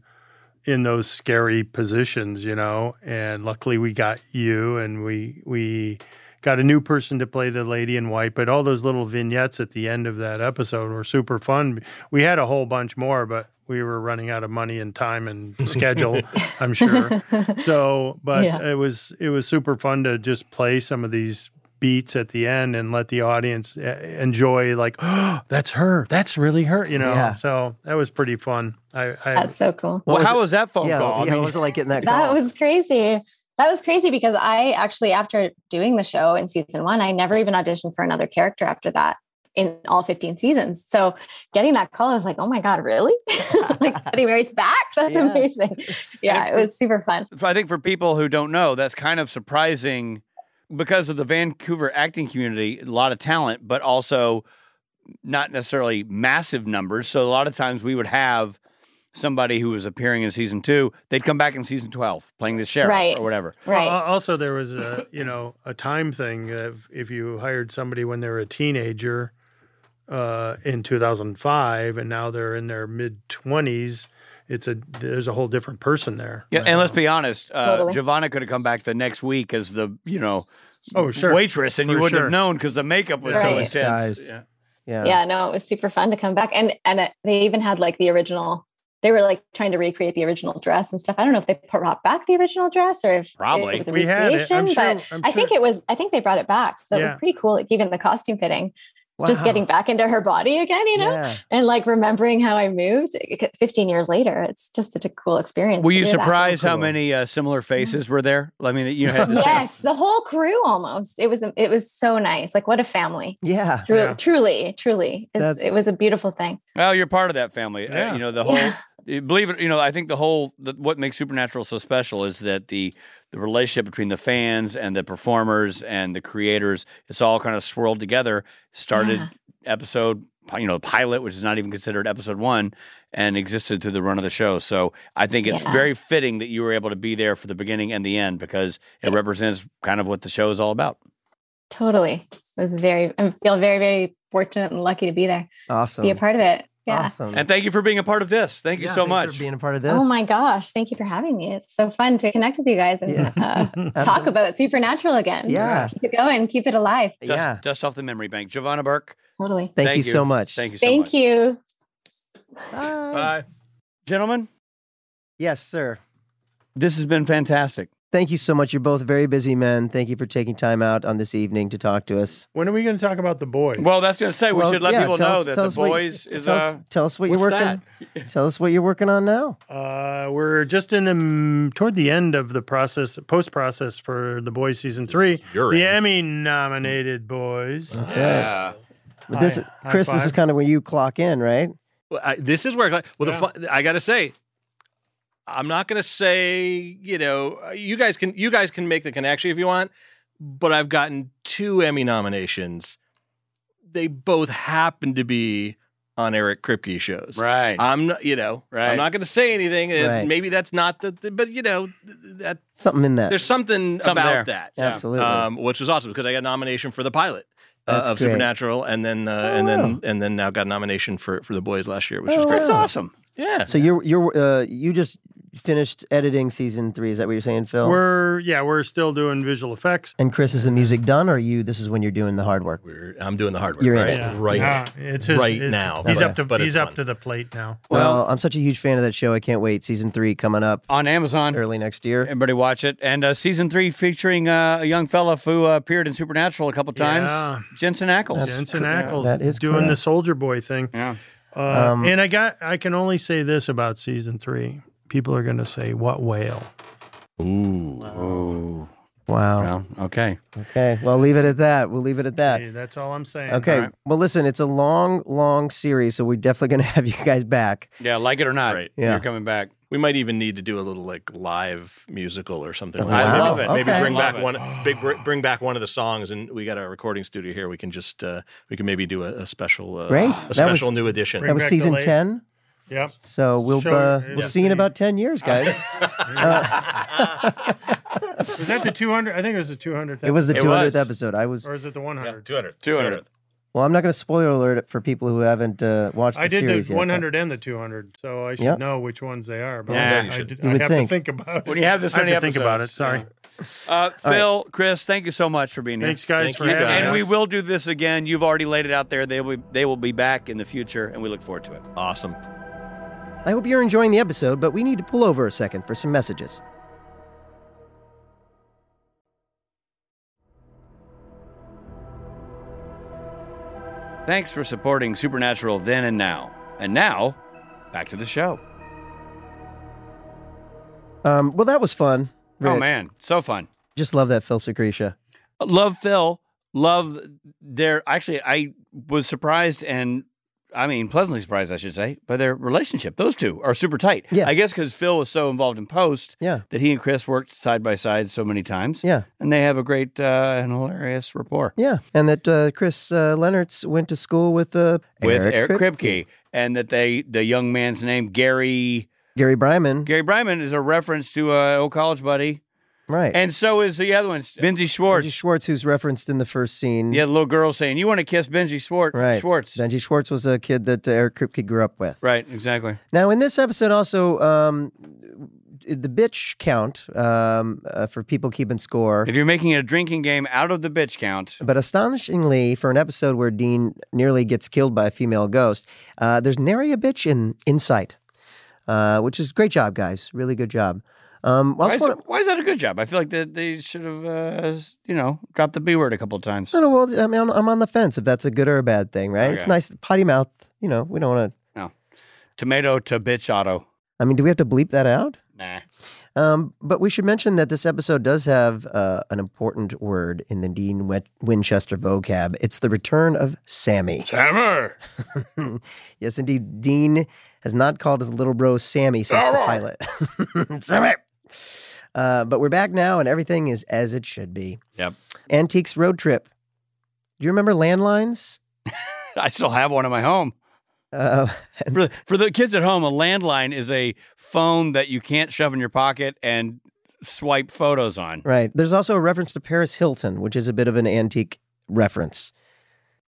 in those scary positions, and luckily we got you, and we got a new person to play the lady in white, but all those little vignettes at the end of that episode were super fun. We had a whole bunch more, but we were running out of money and time and schedule, I'm sure. So, but it was super fun to just play some of these beats at the end and let the audience enjoy, like, oh, that's her. That's really her, So that was pretty fun. That's so cool. Well, how was that phone call? What was it like getting that call? That was crazy. That was crazy because I actually, after doing the show in season 1, I never even auditioned for another character after that in all 15 seasons. So getting that call, I was like, oh my God, really? Like Bloody Mary's back? That's amazing. Yeah, it was super fun. I think for people who don't know, that's kind of surprising because of the Vancouver acting community, a lot of talent, but also not necessarily massive numbers. So a lot of times we would have somebody who was appearing in season 2, they'd come back in season 12 playing the sheriff or whatever. Right. Also, there was a time thing. If you hired somebody when they were a teenager in 2005, and now they're in their mid-20s, there's a whole different person there. Yeah, and let's be honest, Jovanna could have come back the next week as the waitress, and you wouldn't have known because the makeup was so intense. Yeah. No, it was super fun to come back, and they even had like the original. They were like trying to recreate the original dress and stuff. I don't know if they brought back the original dress or if it was a recreation, but I think they brought it back. So it was pretty cool. Like even the costume fitting just getting back into her body again, and like remembering how I moved 15 years later. It's just such a cool experience. Were you surprised how many similar faces were there? I mean, you had the yes, the whole crew almost. It was so nice. Like what a family. Yeah. Truly. It was a beautiful thing. Well, you're part of that family. Yeah. The whole, believe it, I think what makes Supernatural so special is that the relationship between the fans and the performers and the creators, it's all kind of swirled together. Started episode, pilot, which is not even considered episode 1, and existed through the run of the show. So I think it's very fitting that you were able to be there for the beginning and the end, because it represents kind of what the show is all about. Totally. I feel very, very fortunate and lucky to be there. Awesome. Be a part of it. Yeah. Awesome. And thank you for being a part of this. Thank you so much for being a part of this. Oh my gosh. Thank you for having me. It's so fun to connect with you guys and talk about Supernatural again. Yeah. Just keep it going. Keep it alive. Dust off the memory bank. Jovanna Burke. Totally. Thank you so much. Thank you so much. Thank you. Bye. Gentlemen, Yes, sir. this has been fantastic. Thank you so much. You're both very busy men. Thank you for taking time out on this evening to talk to us. When are we going to talk about The Boys? Well, that's going to say we should let people know that tell The us what- Boys is Tell us what you're what's working. Tell us what you're working on now. We're just toward the end of the post process for The Boys season 3. The Emmy-nominated Boys. That's Yeah. But this, High Chris, this is five. kind of where you clock in, right? Well, this is where I got to say, I'm not going to say, you guys can make the connection if you want, but I've gotten 2 Emmy nominations. They both happen to be on Eric Kripke shows. Right. I'm not, I'm not going to say anything. Right. Maybe that's not but that Something in that. there's something there. about that. Absolutely. Which was awesome because I got a nomination for the pilot That's of great. Supernatural, and then now got a nomination for The Boys last year, which was Oh, great. That's awesome. Yeah. So you just finished editing season 3. Is that what you're saying, Phil? We're still doing visual effects. And Chris, is the music done, or this is when you're doing the hard work? I'm doing the hard work. You're in right? it. Yeah. Right. Yeah, now. He's But up it's fun. to the plate now. Well, I'm such a huge fan of that show. I can't wait. Season 3 coming up On Amazon. early next year. Everybody watch it. And season 3 featuring a young fella who appeared in Supernatural a couple times. Yeah. Jensen Ackles. Jensen Ackles That is doing the correct. Soldier Boy thing. Yeah. And I can only say this about season 3. People are going to say, "What whale?" Ooh. Wow. Well, okay. Okay. Well, leave it at that. We'll leave it at that. Hey, that's all I'm saying. Okay. All right. Well, listen, it's a long, long series, so we're definitely going to have you guys back. Yeah, like it or not. Right. Yeah. You're coming back. We might even need to do a little live musical or something. I that. love it. Maybe Okay. bring back Love it. bring back one of the songs, and we got a recording studio here. We can just we can maybe do a special Great. a That special was- new edition. That was back season the late- 10. Yep. So we'll Show- see you in about 10 years, guys. Was that the 200? I think it was the 200th. It was the It 200th was. episode. Or is it the 100? 200. Well, I'm not going to spoiler alert it for people who haven't watched the I did series the yet. 100 and the 200, so I should Yep. know which ones they are. But Yeah, I, you I, should. did- You I'd would have think. to think about it. When you have this I have many to think about it. episodes, Sorry. Phil, Chris, thank you so much for being here. Thanks, guys, Thank for you, having guys. And us. we will do this again. You've already laid it out there. They will be back in the future, and we look forward to it. Awesome. I hope you're enjoying the episode, but we need to pull over a second for some messages. Thanks for supporting Supernatural then and now. And now, back to the show. Well, that was fun. Oh, Rich. man. So fun. Just love that Phil Sgriccia. Love Phil. Love their... Actually, I was surprised pleasantly surprised, I should say, by their relationship. Those two are super tight. Yeah. I guess because Phil was so involved in post Yeah. that he and Chris worked side by side so many times. Yeah. And they have a great and hilarious rapport. Yeah. And that Chris Lennertz went to school with With Eric Kripke. Kripke. And that the young man's name, Gary Bryman. is a reference to an old college buddy. Right. And so is the other one, Benji Schwartz. Benji Schwartz, who's referenced in the first scene. Yeah, the little girl saying, "You want to kiss Benji Schwartz?" Right. Schwartz. Benji Schwartz was a kid that Eric Kripke grew up with. Right, exactly. Now, in this episode, also, the bitch count for people keeping score. If you're making a drinking game out of the bitch count, But astonishingly, for an episode where Dean nearly gets killed by a female ghost, there's nary a bitch in sight, which is great job, guys. Really good job. Why is that a good job? I feel like they should have, dropped the B word a couple of times. I don't know. Well, I mean, I'm on the fence if that's a good or a bad thing, right? Okay. It's nice, potty mouth. We don't want to. No. Tomato to bitch auto. I mean, do we have to bleep that out? Nah. But we should mention that this episode does have an important word in the Dean Winchester vocab. It's the return of Sammy. Sammy! Yes, indeed. Dean has not called his little bro Sammy since the pilot. Sammy! But we're back now, and everything is as it should be. Yep. Antiques road trip. Do you remember landlines? I still have one in my home. For the kids at home, a landline is a phone that you can't shove in your pocket and swipe photos on. Right. There's also a reference to Paris Hilton, which is a bit of an antique reference.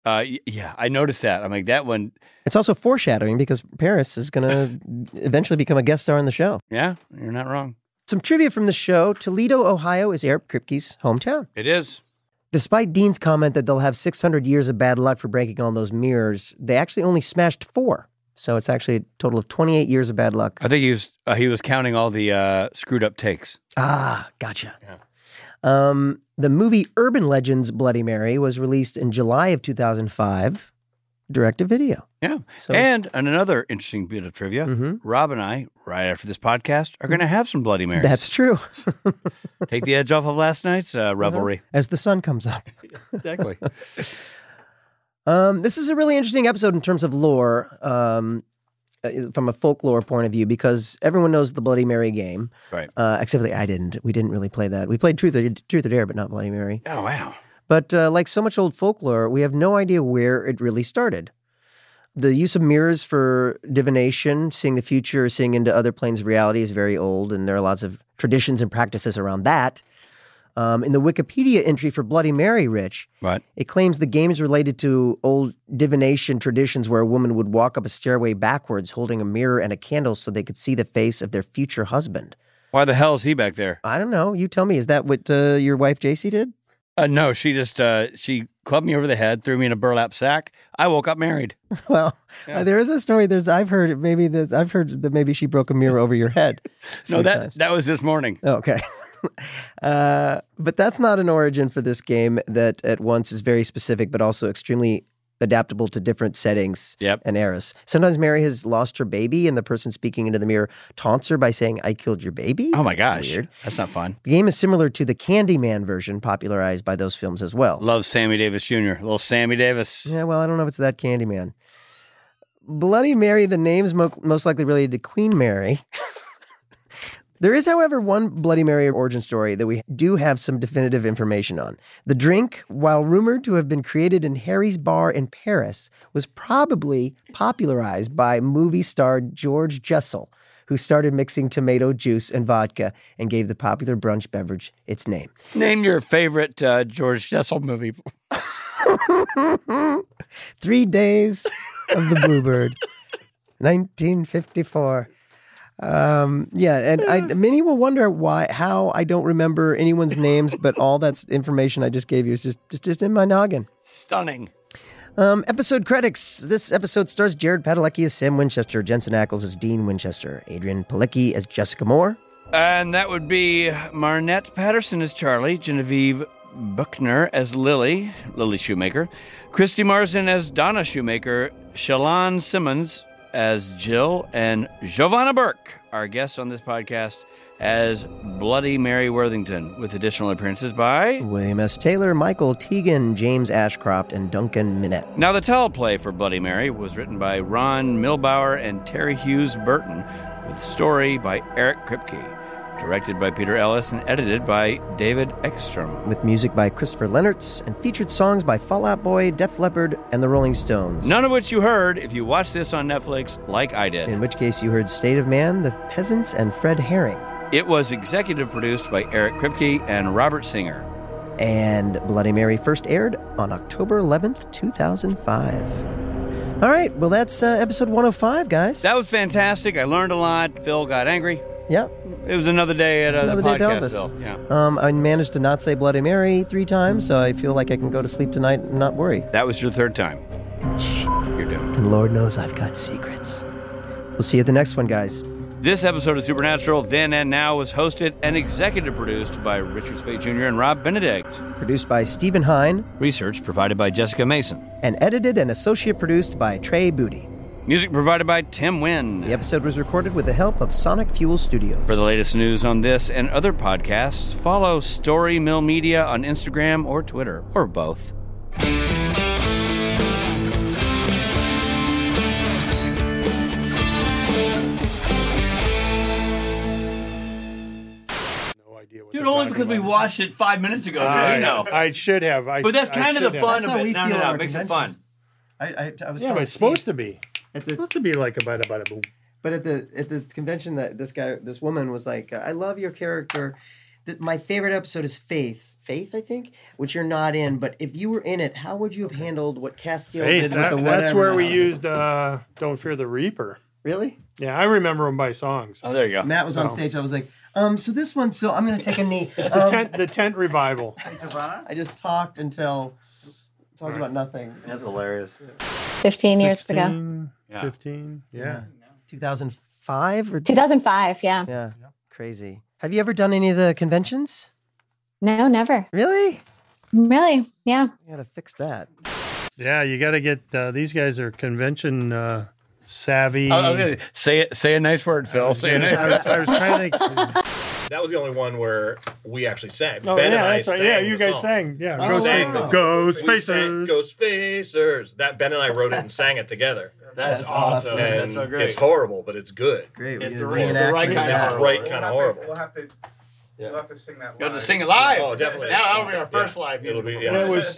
Yeah, I noticed that. I'm like, that one. It's also foreshadowing because Paris is going to eventually become a guest star on the show. Yeah, you're not wrong. Some trivia from the show. Toledo, Ohio is Eric Kripke's hometown. It is. Despite Dean's comment that they'll have 600 years of bad luck for breaking all those mirrors, they actually only smashed 4. So it's actually a total of 28 years of bad luck. I think he was counting all the screwed up takes. Ah, gotcha. Yeah. The movie Urban Legends Bloody Mary was released in July of 2005, direct-to-video. Yeah. So, and another interesting bit of trivia, Rob and I, right after this podcast, are going to have some Bloody Marys. That's true. Take the edge off of last night's revelry. As the sun comes up. Exactly. This is a really interesting episode in terms of lore, from a folklore point of view, because everyone knows the Bloody Mary game. Right. Except I didn't. We didn't really play that. We played Truth or Dare, but not Bloody Mary. Oh, wow. But like so much old folklore, we have no idea where it really started. The use of mirrors for divination, seeing the future, seeing into other planes of reality is very old, and there are lots of traditions and practices around that. In the Wikipedia entry for Bloody Mary, Rich, it claims the game is related to old divination traditions where a woman would walk up a stairway backwards holding a mirror and a candle so they could see the face of their future husband. Why the hell is he back there? I don't know. You tell me. Is that what your wife, JC, did? No, she just she clubbed me over the head, threw me in a burlap sack. I woke up married. Well, there is a story. I've heard that maybe she broke a mirror over your head. No, that was this morning. Okay. But that's not an origin for this game that at once is very specific, but also extremely adaptable to different settings and eras. Sometimes Mary has lost her baby, and the person speaking into the mirror taunts her by saying, "I killed your baby." Oh my gosh. Weird. That's not fun. The game is similar to the Candyman version popularized by those films as well. Love Sammy Davis Jr. Little Sammy Davis. Yeah, well, I don't know if it's that Candyman. Bloody Mary, the name's most likely related to Queen Mary. There is, however, one Bloody Mary origin story that we do have some definitive information on. The drink, while rumored to have been created in Harry's bar in Paris, was probably popularized by movie star George Jessel, who started mixing tomato juice and vodka and gave the popular brunch beverage its name. Name your favorite George Jessel movie. 3 Days of the Bluebird, 1954. And many will wonder how I don't remember anyone's names, but all that information I just gave you is just in my noggin. Stunning. Episode credits. This episode stars Jared Padalecki as Sam Winchester, Jensen Ackles as Dean Winchester, Adrian Palicki as Jessica Moore. And that would be Marnette Patterson as Charlie, Genevieve Buckner as Lily Shoemaker, Christy Marsden as Donna Shoemaker, Shalon Simmons as Jill, and Jovanna Burke, our guest on this podcast, as Bloody Mary Worthington, with additional appearances by William S. Taylor, Michael Teagan, James Ashcroft, and Duncan Minette. Now, the teleplay for Bloody Mary was written by Ron Milbauer and Terry Hughes Burton, with story by Eric Kripke, directed by Peter Ellis, and edited by David Ekstrom. With music by Christopher Lennertz, and featured songs by Fall Out Boy, Def Leppard, and the Rolling Stones. None of which you heard if you watched this on Netflix like I did. In which case you heard State of Man, The Peasants, and Fred Herring. It was executive produced by Eric Kripke and Robert Singer. And Bloody Mary first aired on October 11th, 2005. All right, well, that's episode 105, guys. That was fantastic. I learned a lot. Phil got angry. Yeah. It was another day at the podcast, Phil. Yeah. I managed to not say Bloody Mary 3 times, so I feel like I can go to sleep tonight and not worry. That was your 3rd time. Shit, you're doing. And Lord knows I've got secrets. We'll see you at the next one, guys. This episode of Supernatural, Then and Now, was hosted and executive produced by Richard Spade Jr. and Rob Benedict. Produced by Stephen Hine. Research provided by Jessica Mason. And edited and associate produced by Trey Booty. Music provided by Tim Wynn. The episode was recorded with the help of Sonic Fuel Studios. For the latest news on this and other podcasts, follow Story Mill Media on Instagram or Twitter, or both. Dude, only because we watched it 5 minutes ago. You know. I should have. But that's kind of the fun of it. No, it makes it fun. I was Yeah, but it's supposed to be. It's supposed to be like a bada bada boom. But at the convention, that this woman was like, "I love your character. My favorite episode is Faith, I think, which you're not in. But if you were in it, how would you have handled what Castiel did with the whatever?" That's where we used "Don't Fear the Reaper." Really? Yeah, I remember them by songs. Oh, there you go. Matt was on stage. I was like, so this one, so I'm going to take a knee. It's the tent revival. I just talked about nothing. That's hilarious. 15 years ago. 15, yeah. 2005 or 2005, yeah. Yeah, crazy. Have you ever done any of the conventions? No, never. Really? Really, yeah. You got to fix that. Yeah, you got to get these guys are convention savvy. I was gonna say a nice word, Phil. I was trying to think. That was the only one where we actually sang. Oh, Ben yeah, and I that's right. sang Yeah, you the guys song. sang. Yeah, Ghostfacers. Ghostfacers. Ghostfacers. That Ben and I wrote it and sang it together. That's awesome. And That's so great. It's horrible, but it's good. Great. It's We the did right reenactment. kind of It's horrible. right kind of horrible. We'll have to sing that live. Got to sing it live. Oh, definitely. Now that'll be our first live It'll music. be,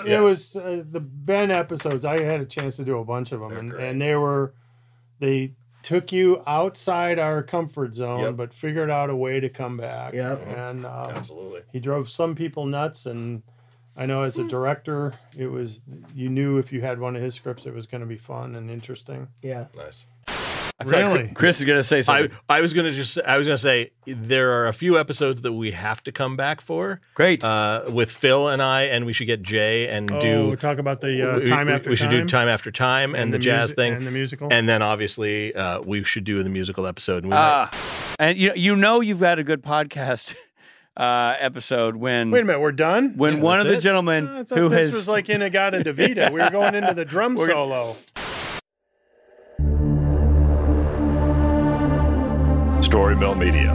Yeah, it was the Ben episodes. I had a chance to do a bunch of them, and they took you outside our comfort zone, but figured out a way to come back. Yep. And Absolutely. he drove some people nuts, and I know as a director, you knew if you had one of his scripts, it was going to be fun and interesting. Yeah. Nice. Really? Chris is going to say something. I was gonna say there are a few episodes that we have to come back for. Great. With Phil and I, and we should get Jay and do Talk about the time after time. We should do time after time and the jazz thing and the musical, and then obviously we should do the musical episode. And, and you know you've got a good podcast episode when. Wait a minute, we're done. When one of the gentlemen I thought who this has was like Inagata Davida. We were going into the drum solo. Story Mill Media.